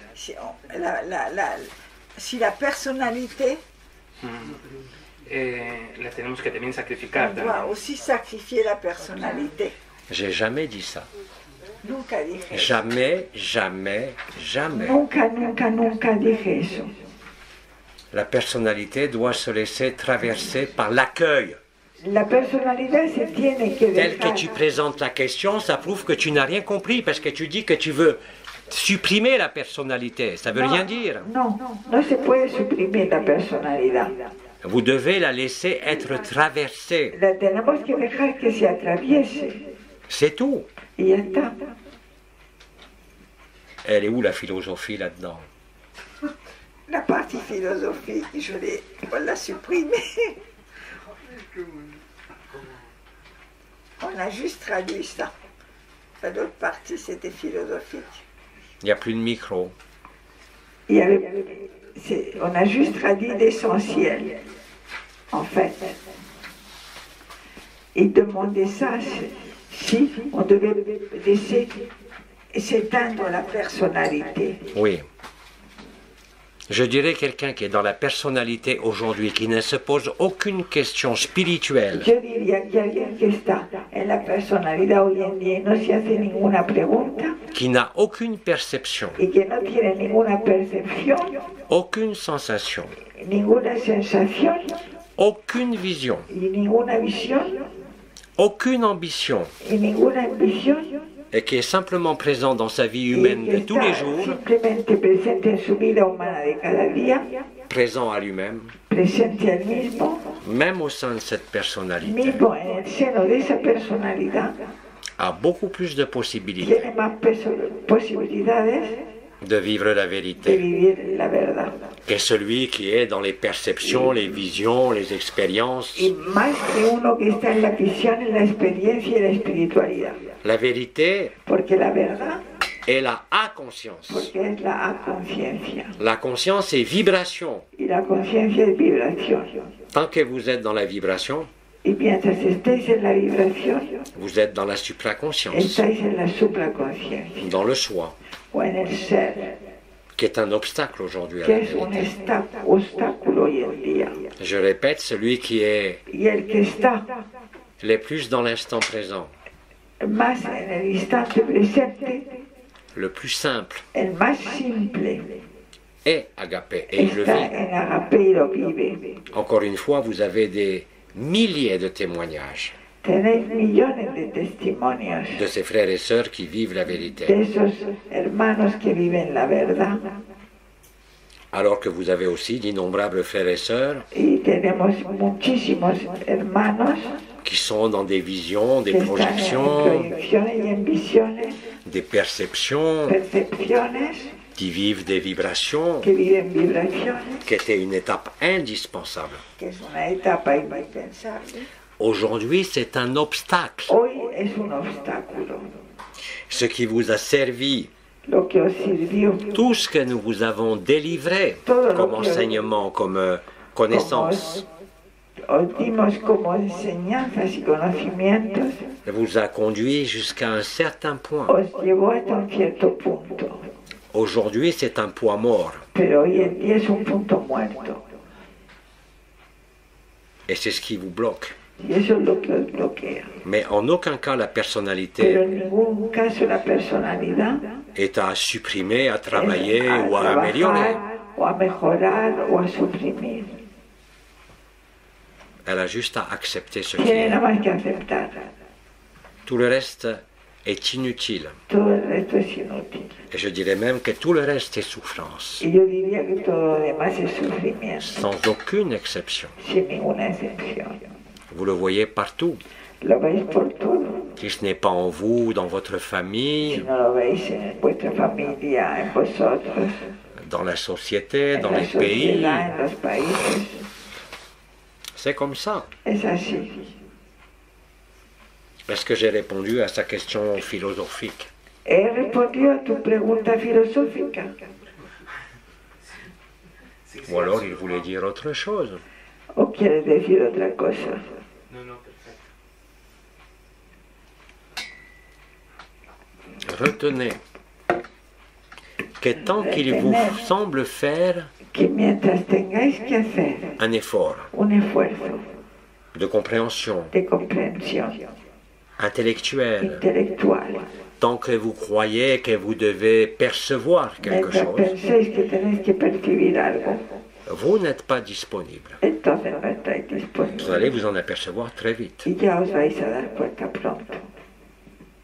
Si la personnalité, la tenemos que también sacrificar. on doit también. aussi sacrifier la personnalité. J'ai jamais dit ça. Nunca dije eso. Jamais, jamais, jamais. Nunca, nunca, nunca dije eso. La personnalité doit se laisser traverser par l'accueil. La personalidad se tiene que Tel que dejar. tu présentes la question, ça prouve que tu n'as rien compris parce que tu dis que tu veux supprimer la personnalité. Ça veut rien dire. No, no se puede suprimir la personalidad. Vous devez la laisser être traversée. La tenemos que dejar que se atraviese. C'est tout. Y ya está. Elle est où la philosophie là-dedans? La partie philosophique, on l'a supprimée. On a juste traduit ça. L'autre partie, c'était philosophique. Il n'y a plus de micro. On a juste traduit l'essentiel, en fait. Il demandait ça, si on devait laisser s'éteindre la personnalité. Oui. Je dirais quelqu'un qui est dans la personnalité aujourd'hui, qui ne se pose aucune question spirituelle, Yo diría que alguien que está en la personalidad hoy en día y no se hace ninguna pregunta qui n'a aucune perception, y que no tiene ninguna percepción, aucune sensation, ninguna sensación aucune vision, y ninguna visión aucune ambition, y ninguna ambición et qui est simplement présent dans sa vie y humaine que de tous les está jours, simplemente presente en su vida humana de cada día, présent à lui-même, presente al mismo, même au sein de cette personnalité, mismo en el seno de esa personalidad, a beaucoup plus de possibilités tiene más posibilidades de vivre la de vérité vivir la verdad. que celui qui est dans les perceptions, les visions, les expériences. Y más que uno que está en la visión, en la experiencia y la espiritualidad. La vérité Porque la verdad, est la A-conscience. porque es la conciencia. La conscience est vibration. Y la conciencia es vibración. Tant que vous êtes dans la vibration, Y mientras estéis en la vibración, vous êtes dans la supraconscience, estáis en la supraconciencia dans le soi, o en el ser, qui est un obstacle aujourd'hui à que la es un vérité. obstáculo hoy en día. Je répète, celui qui est Y el que está le plus dans l'instant présent, más en el instante presente, le plus simple, el más simple, est agapé et il le está vit. en agape y lo vive. Encore une fois, vous avez des milliers de témoignages Tenéis millones de testimonios de ces frères et sœurs qui vivent la de vérité, esos hermanos que viven la verdad. alors que vous avez aussi d'innombrables frères et sœurs Y tenemos muchísimos hermanos qui sont dans des visions, des que están en projections, proyecciones y en visiones, des perceptions, percepciones, qui vivent des vibrations, que viven vibraciones, qui était une étape indispensable. que es una etapa indispensable. Aujourd'hui, c'est un obstacle. Hoy es un obstáculo. Ce qui vous a servi, Lo que os sirvió tout ce que nous vous avons délivré comme enseignement, comme connaissance, os dimos como enseñanzas y conocimientos, vous a conduit jusqu'à un certain point. os llevó hasta un cierto punto. Aujourd'hui, c'est un poids mort. Pero hoy en día es un punto muerto. Et c'est ce qui vous bloque. Y eso es lo que os bloquea. Mais en aucun cas la personnalité Pero en ningún caso la personalidad est à supprimer, à es travailler a ou à améliorer. trabajar o a mejorar o a suprimir. Elle a juste à accepter ce qui Tiene est. nada más que aceptar. Tout le reste est inutile. Todo el resto es inútil. Et je dirais même que tout le reste est souffrance, Y yo diría que todo lo demás es sufrimiento, sans aucune exception. sin ninguna excepción. Vous le voyez partout. Lo veis por todo. Si ce n'est pas en vous, dans votre Si famille, no lo veis en vuestra familia, en vosotros, dans la société, en dans la les pays, sociedad, en los países, c'est comme ça. es así. Est-ce que j'ai répondu à sa question philosophique? He respondido a tu pregunta filosófica. Sí, sí, Ou alors sí. il voulait dire autre chose. ¿O quieres decir otra cosa? No, no, perfecto. Retenez que tant qu'il vous semble faire Que mientras tengáis que hacer un effort un esfuerzo de compréhension de comprensión intellectuelle, intelectual, tant que vous croyez que vous devez percevoir quelque mientras chose, penséis que tenéis que percibir algo, vous n'êtes pas disponible. entonces no estáis Vous allez disponibles. vous en apercevoir très vite. Y ya os vais a dar cuenta pronto.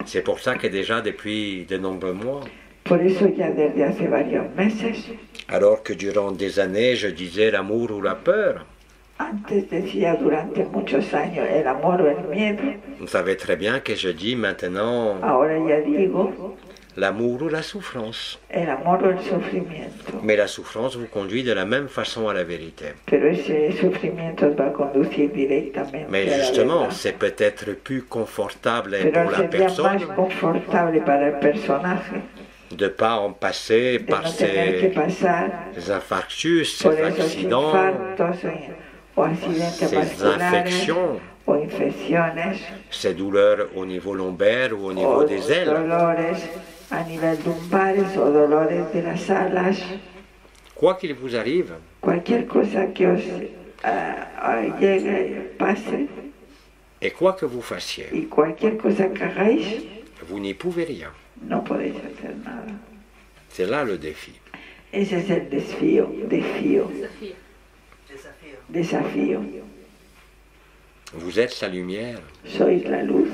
C'est pour ça que déjà depuis de nombreux mois, Por eso ya desde hace varios meses, alors que durant des années je disais l'amour ou la peur, antes decía durante muchos años el amor o el miedo, vous savez très bien que je dis maintenant ahora ya digo l'amour ou la souffrance. el amor o el sufrimiento. Mais la souffrance vous conduit de la même façon à la vérité. Pero ese sufrimiento os va a conducir directamente Mais a la justement, verdad. c'est peut-être plus confortable Pero pour la sería más personne confortable para el personaje de ne pas en passer de par no tener que ces pasar infarctus, por ces esos accidents, infartos o accidentes ces vasculares infections, o infecciones ces douleurs au niveau lombaire ou au niveau o des ailes. dolores a nivel lumbares o dolores de las alas. Quoi qu'il vous arrive, Cualquier cosa que os llegue, pase, et quoi que vous fassiez, y cualquier cosa que hagáis, vous n'y pouvez rien. no podéis hacer nada. C'est là le défi. Ese es el desafío, Desafío. Desafío. desafío. Vous êtes la lumière. Sois la luz.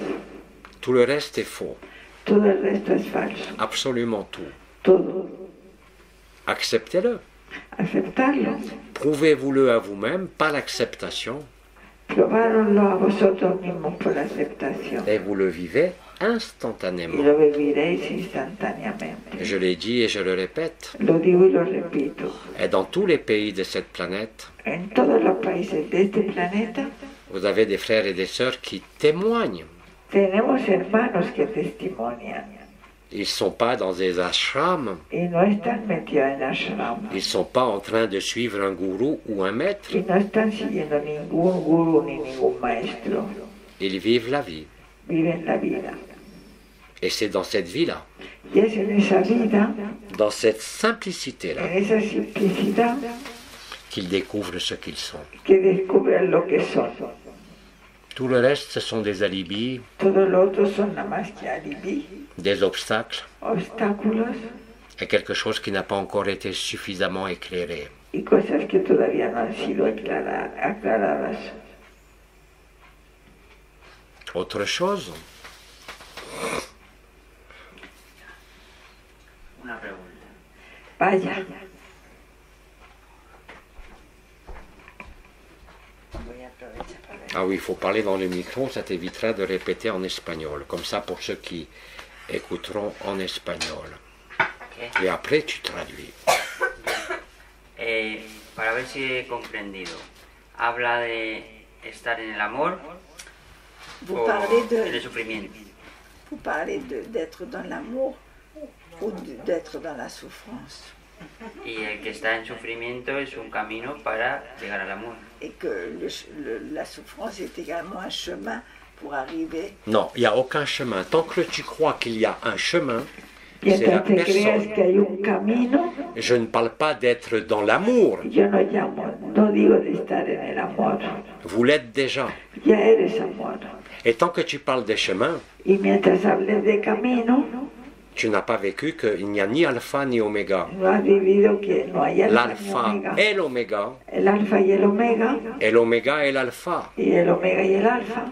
Tout le reste est faux. Todo el resto es falso. Absolument tout. Todo. Acceptez-le. Aceptarlo. Prouvez-vous-le à vous-même par l'acceptation Probároslo a vosotros mismos por la aceptación. et vous le vivez Y instantanément. lo viviréis instantáneamente. Je l'ai dit et je le répète. Lo digo y lo repito. Et dans tous les pays de cette planète, En todos los países de este planeta vous avez des frères et des sœurs qui témoignent. tenemos hermanos que testimonian. Ils ne sont pas dans des ashrams. Y no están metidos en ashram. Ils ne sont pas en train de suivre un gourou ou un maître. Y no están siguiendo ningún gurú ni ningún maestro. Ils vivent la vie. Viven la vida. Et c'est dans cette vie-là, Y es en esa vida, dans cette simplicité-là, en esa simplicidad, qu'ils découvrent ce qu'ils sont. que descubren lo que son. Tout le reste, ce sont des alibis, Todo lo otro son nada más que alibi, des obstacles obstáculos et quelque chose qui n'a pas encore été suffisamment éclairé. y cosas que todavía no han sido aclaradas. Autre chose, Una pregunta. Vaya, Voy a aprovechar para ver. ah oui, il faut parler dans le micro, ça t'évitera de répéter en espagnol. Comme ça, pour ceux qui écouteront en espagnol. ¿Qué? Et après, tu traduis. Para ver si he comprendido. Habla de estar en el amor Vous o parlez en el de, sufrimiento. vous parlez d'être dans l'amour ou d'être dans la souffrance. Y el que está en sufrimiento es un camino para llegar al amor. Et que la souffrance est également un chemin pour arriver. Non, il n'y a aucun chemin. Tant que tu crois qu'il y a un chemin, C'est la Mientras te creas personne. que hay un camino, Je ne parle pas d'être dans l'amour. yo no digo de estar en el amor. Vous l'êtes déjà. Ya eres amor. Et tant que tu parles des chemins, Y mientras hables de camino, tu n'as pas vécu qu'il n'y a ni alpha ni oméga. no has vivido que no hay alfa ni L'alpha omega. est l'oméga, El alfa y el omega, et l'oméga est l'alpha. y el omega y el alfa.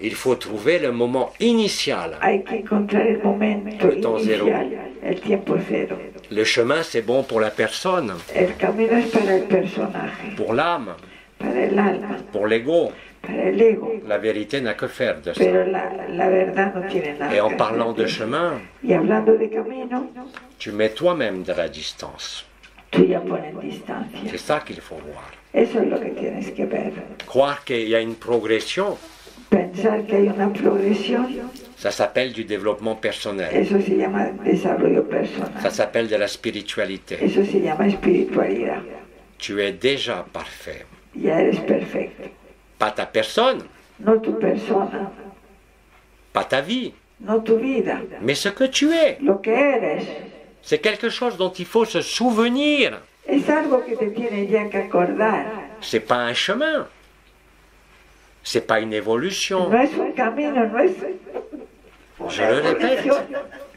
Il faut trouver le moment initial. Hay que encontrar el momento El temps cero. inicial, el tiempo cero. Le chemin, c'est bon pour la personne, El camino es para el personaje, pour l'âme, para el alma, pour l'ego. para el ego. La vérité n'a que faire de ça. Pero la verdad no tiene nada Et en que parlant hacer. de chemin, Y hablando de camino, tu mets toi-même de la distance. tú ya pones distancia. C'est ça qu'il faut voir. Eso es lo que tienes que ver. Croire qu'il y a une progression, Pensar que hay una progresión, ça s'appelle du développement personnel. eso se llama desarrollo Ça personal. s'appelle de la spiritualité. Eso se llama espiritualidad. Tu es déjà parfait. Ya eres perfecto. Pas ta personne, No tu persona, pas ta vie, no tu vida. mais ce que tu es. Lo que eres C'est quelque chose dont il faut se souvenir. es algo que te tienes ya que acordar. C'est pas un chemin. C'est pas une évolution. No es un camino, no es Je una le répète, evolución.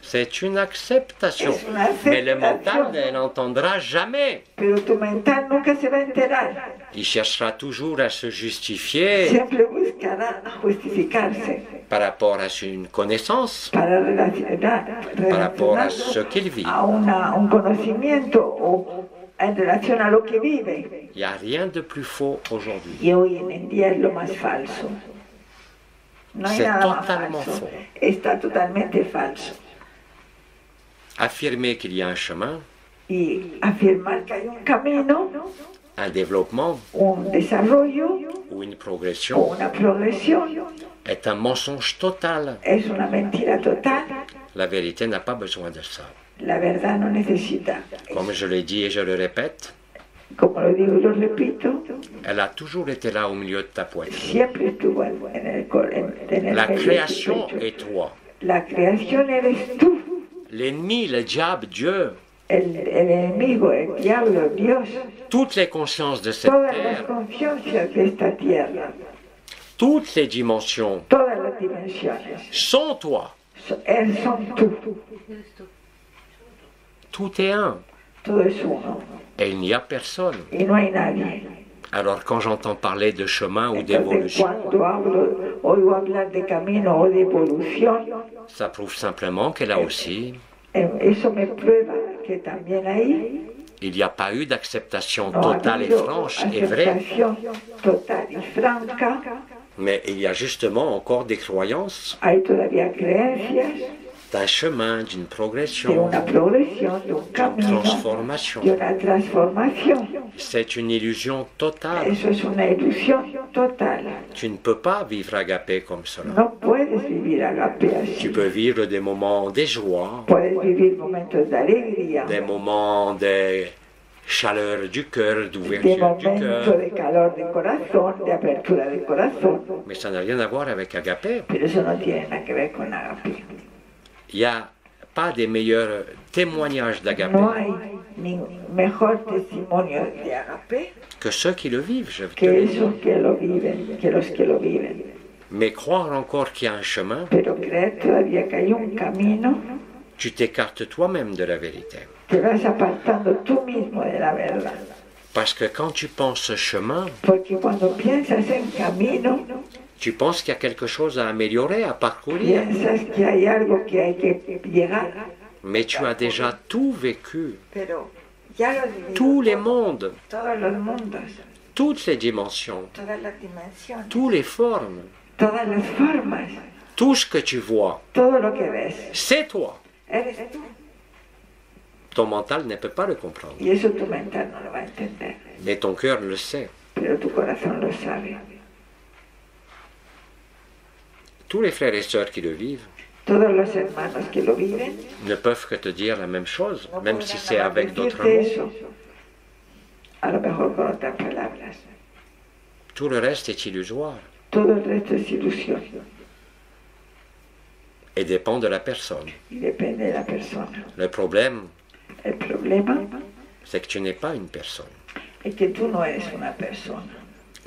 c'est une acceptation. Es una Mais le mental aceptación. n'entendra jamais. Pero tu mental nunca se va a enterar. Il cherchera toujours à se justifier Siempre buscará justificarse par rapport à une connaissance, para relacionar, par rapport à relacionarlo ce qu'il vit. a un conocimiento o en relación a lo que vive. Il n'y a rien de plus faux aujourd'hui. Y hoy en día es lo más falso. No hay C'est nada más totalement falso. faux. Está totalmente falso. Affirmer qu'il y a un chemin, Y afirmar que hay un camino, un développement un desarrollo ou une o progression una progresión est un mensonge total. es una mentira total. La vérité n'a pas besoin de ça. La verdad no necesita, Comme je l'ai dit et je le répète, como lo digo y lo repito, elle a toujours été là au milieu de ta poitrine. siempre estuvo en el La medio de tu création pecho. est toi. La creación eres tú. L'ennemi, le diable, Dieu, El enemigo, el diablo, Dios, toutes les consciences de cette todas las terre, conciencias de esta tierra, toutes les dimensions todas las dimensiones, sont toi. son tú. Tout est un. Todo es uno. Et il n'y a personne. Y no hay nadie. Alors quand j'entends parler de chemin ou Entonces, d'évolution, cuando oigo hablar de camino o de evolución, ça prouve simplement que là aussi, eso me prueba que también ahí il n'y a pas eu d'acceptation no ha totale et habido franche et vraie, aceptación total y franca. mais il y a justement encore des croyances Hay todavía creencias d'un chemin, d'une de progression, una progresión, de un d'une camino, transformation. de una transformación. C'est une illusion totale. Eso es una ilusión total. Tu ne peux pas vivre agapé comme cela. No puedes vivir agape así. Tu peux vivre des moments de joie, Puedes vivir momentos de alegría, des moments de chaleur du cœur, de d'ouverture du momentos cœur, de calor de corazón, de apertura de corazón. mais ça n'a rien à voir avec agapé. Pero eso no tiene nada que ver con agape. Il n'y a pas des meilleurs témoignages d'agapé No hay ni mejor testimonio de agape que ceux qui le vivent, je te que le dis. esos que lo viven, que los que lo viven. Mais croire encore qu'il y a un chemin, Pero creer todavía que hay un camino, tu t'écartes toi-même de la vérité. te vas apartando tú mismo de la verdad. Parce que quand tu penses chemin, Porque cuando piensas en camino, tu penses qu'il y a quelque chose à améliorer, à parcourir. piensas que hay algo que hay que llegar. Mais tu as déjà tout vécu, Pero ya lo has vivido tous les todo, mondes, todos los mundos, toutes les dimensions, todas las dimensiones, toutes les formes, todas las formas, tout ce que tu vois, todo lo que ves. c'est toi. Eres tú. Ton mental ne peut pas le comprendre, Y eso tu mental no lo va a entender. mais ton cœur le sait. Pero tu corazón lo sabe. Tous les frères et sœurs qui le vivent Todos los hermanos que lo viven ne peuvent que te dire la même chose, no même podrán si c'est nada más avec d'autres decirte mots. eso. A lo mejor con otras palabras. Tout le reste est illusoire. Todo el resto es ilusión. et dépend de la personne. y depende de la persona. Le problème, El problema c'est que tu n'es pas une personne. es que tú no eres una persona,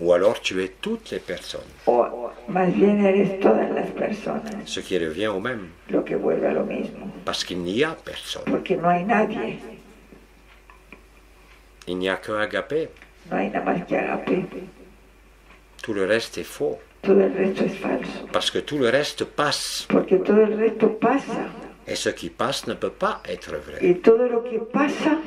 Ou alors tu es toutes les personnes, o más bien eres todas las personas, ce qui revient au même, lo que vuelve a lo mismo, parce qu'il n'y a personne. porque no hay nadie, Il n'y a que Agapé. no hay nada más que agape, Tout le reste est faux, todo el resto es falso, parce que tout le reste passe. porque todo el resto pasa, Et ce qui passe ne peut pas être vrai. y todo lo que pasa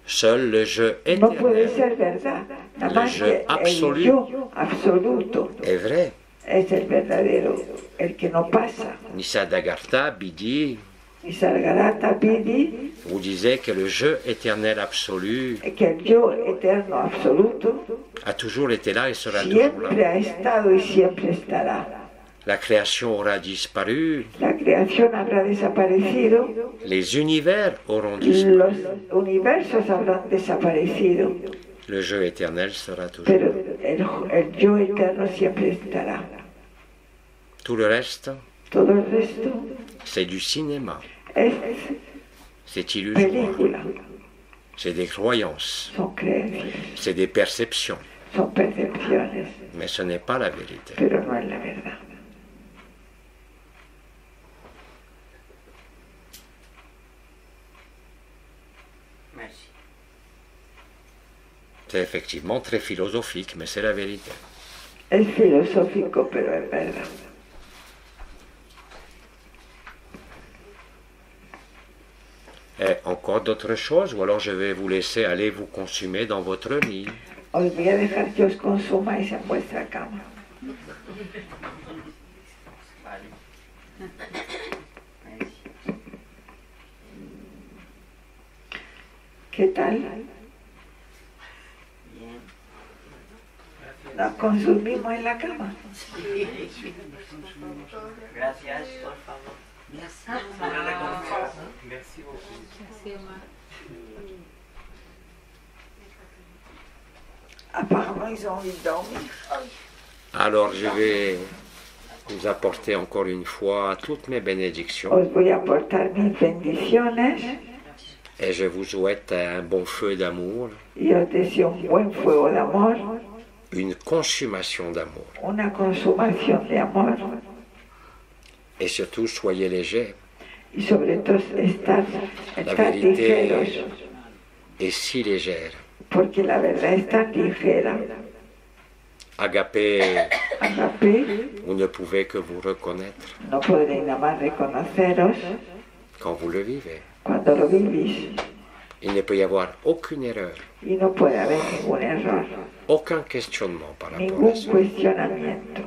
Seul le jeu no puede éternel ser verdad, nada El más yo que el absoluto. yo absoluto est vrai. es el verdadero, el que no pasa. Nisargadatta, Bidi, Nisargadatta Bidi, vous disait que le jeu éternel absolu que el yo eterno absoluto a toujours été là et sera toujours siempre là. ha estado y siempre estará. La création aura disparu, La creación habrá desaparecido, les univers auront disparu, los universos habrán desaparecido, le jeu éternel sera toujours pero là. el yo eterno siempre estará. Tout le reste, Todo el resto c'est du cinéma, es c'est illusoire, película, c'est des croyances, son creencias, c'est des perceptions, son percepciones, mais ce n'est pas la vérité. pero no es la verdad. Merci. C'est effectivement très philosophique, mais c'est la vérité. Es filosófico, pero es verdad. Et encore d'autres choses, ou alors je vais vous laisser aller vous consumer dans votre lit. Os voy a dejar que os consumáis en vuestra cama. Vale. Merci. ¿Qué tal? Bien. Nos consumimos en la cama. Gracias, por favor. Merci beaucoup. Merci, Omar. Apparemment, ils ont envie de dormir. Alors je vais vous apporter encore une fois toutes mes bénédictions Os voy a aportar mis bendiciones et je vous souhaite un bon feu d'amour, y os deseo un buen fuego de amor, une consommation d'amour. una consumación de amor Et surtout, soyez légers. y sobre todo estar vérité. ligeros, Et si légère. porque la verdad es tan ligera. Agapé, Agape, vous ne pouvez que vous reconnaître no podréis nada más reconoceros quand vous le vivez. cuando lo vivís Il ne peut y avoir aucune erreur, y no puede haber ningún error, aucun questionnement par rapport à ningún ça. cuestionamiento.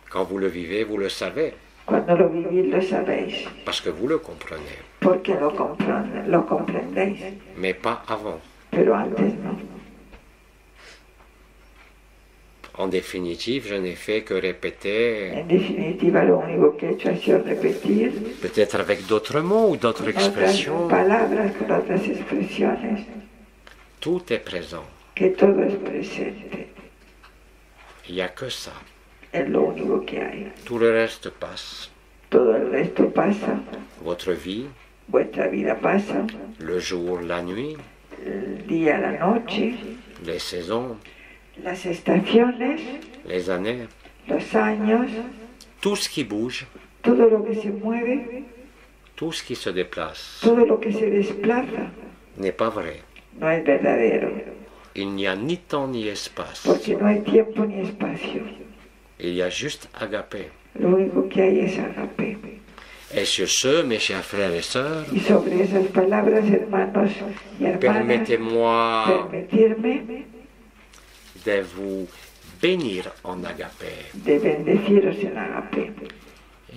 Quand vous le vivez, vous le savez, Cuando lo vivís lo sabéis, parce que vous le comprenez, porque lo comprendéis, mais pas avant. pero antes no. En définitive, je n'ai fait que répéter, En definitiva, lo único que he hecho ha sido repetir peut-être avec d'autres mots ou d'autres con otras expressions, palabras, con otras expresiones, tout est présent. que todo es presente. Il n'y a que ça. Es lo único que hay. Tout le reste passe. Todo el resto pasa, Votre vie, vuestra vida pasa, le jour, la nuit, el día, la noche, les saisons, las estaciones, les années, los años, tout ce qui bouge, todo lo que se mueve, tout ce qui se déplace todo lo que se desplaza, n'est pas vrai. no es verdadero, Il n'y a ni temps ni espace. porque no hay tiempo ni espacio. Il y a juste Agapé. Lo único que hay es agape. Et sur ce, mes chers frères et sœurs, Y sobre esas palabras, hermanos y hermanas, permettez-moi permitirme de vous bénir en Agapé. de bendeciros en agape.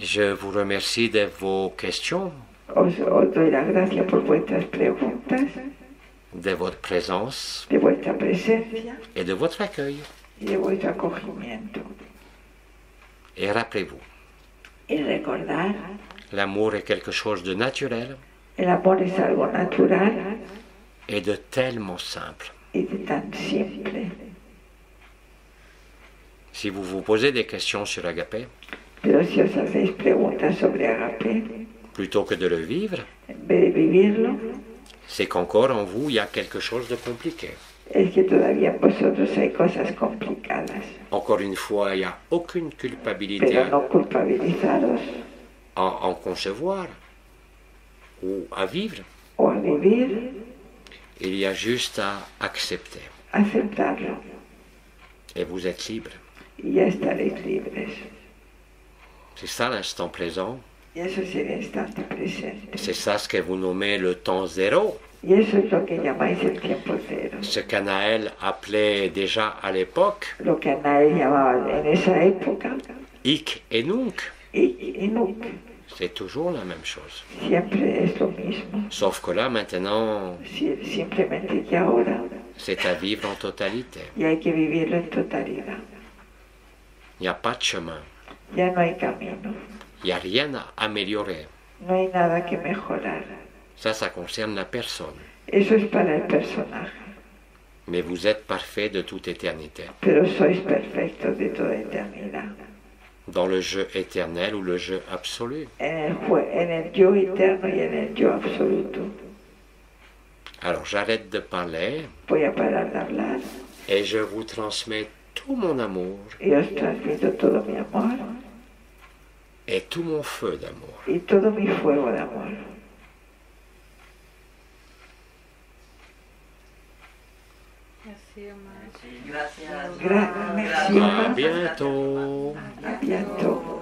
Je vous remercie de vos questions, Os doy la gracia por vuestras preguntas, de votre présence de vuestra presencia et de votre accueil. y de vuestro acogimiento. Et rappelez-vous, Y recordar, l'amour est quelque chose de naturel el amor es algo natural et de tellement simple. y de tan simple. Si vous vous posez des questions sur Agapé, Pero si os hacéis preguntas sobre agape, plutôt que de le vivre, en vez de vivirlo, c'est qu'encore en vous, il y a quelque chose de compliqué. es que todavía en vosotros hay cosas complicadas. Encore une fois, il n'y a aucune culpabilité Pero no culpabilizaros en concevoir ou à vivre. o a vivir, Il y a juste à accepter. aceptarlo Et vous êtes libre. y ya estaréis libres. C'est ça l'instant présent. Y eso es el instante presente. C'est ça ce que vous nommez le temps zéro. Y eso es lo que llamáis el tiempo cero. Ce qu'Anaël appelait déjà à l'époque Lo que Anael llamaba en esa época hic et nunc. y nunc. C'est toujours la même chose. Siempre es lo mismo. Sauf que là, maintenant, Simplemente que ahora c'est à vivre en totalité. y hay que vivirlo en totalidad. Il n'y a pas de chemin. Ya no hay camino. Il n'y a rien à améliorer. No hay nada que mejorar. Ça concerne la personne. Eso es para el personaje. Mais vous êtes parfait de toute éternité. Pero sois perfectos de toda eternidad. Dans le jeu éternel ou le jeu absolu. En el yo eterno y en el yo absoluto. Alors j'arrête de parler Voy a parar de hablar et je vous transmets tout mon amour y os transmito todo mi amor et tout mon feu d'amour. y todo mi fuego de amor. Merci, Omar. Gracias. Merci. À bientôt. A bientôt.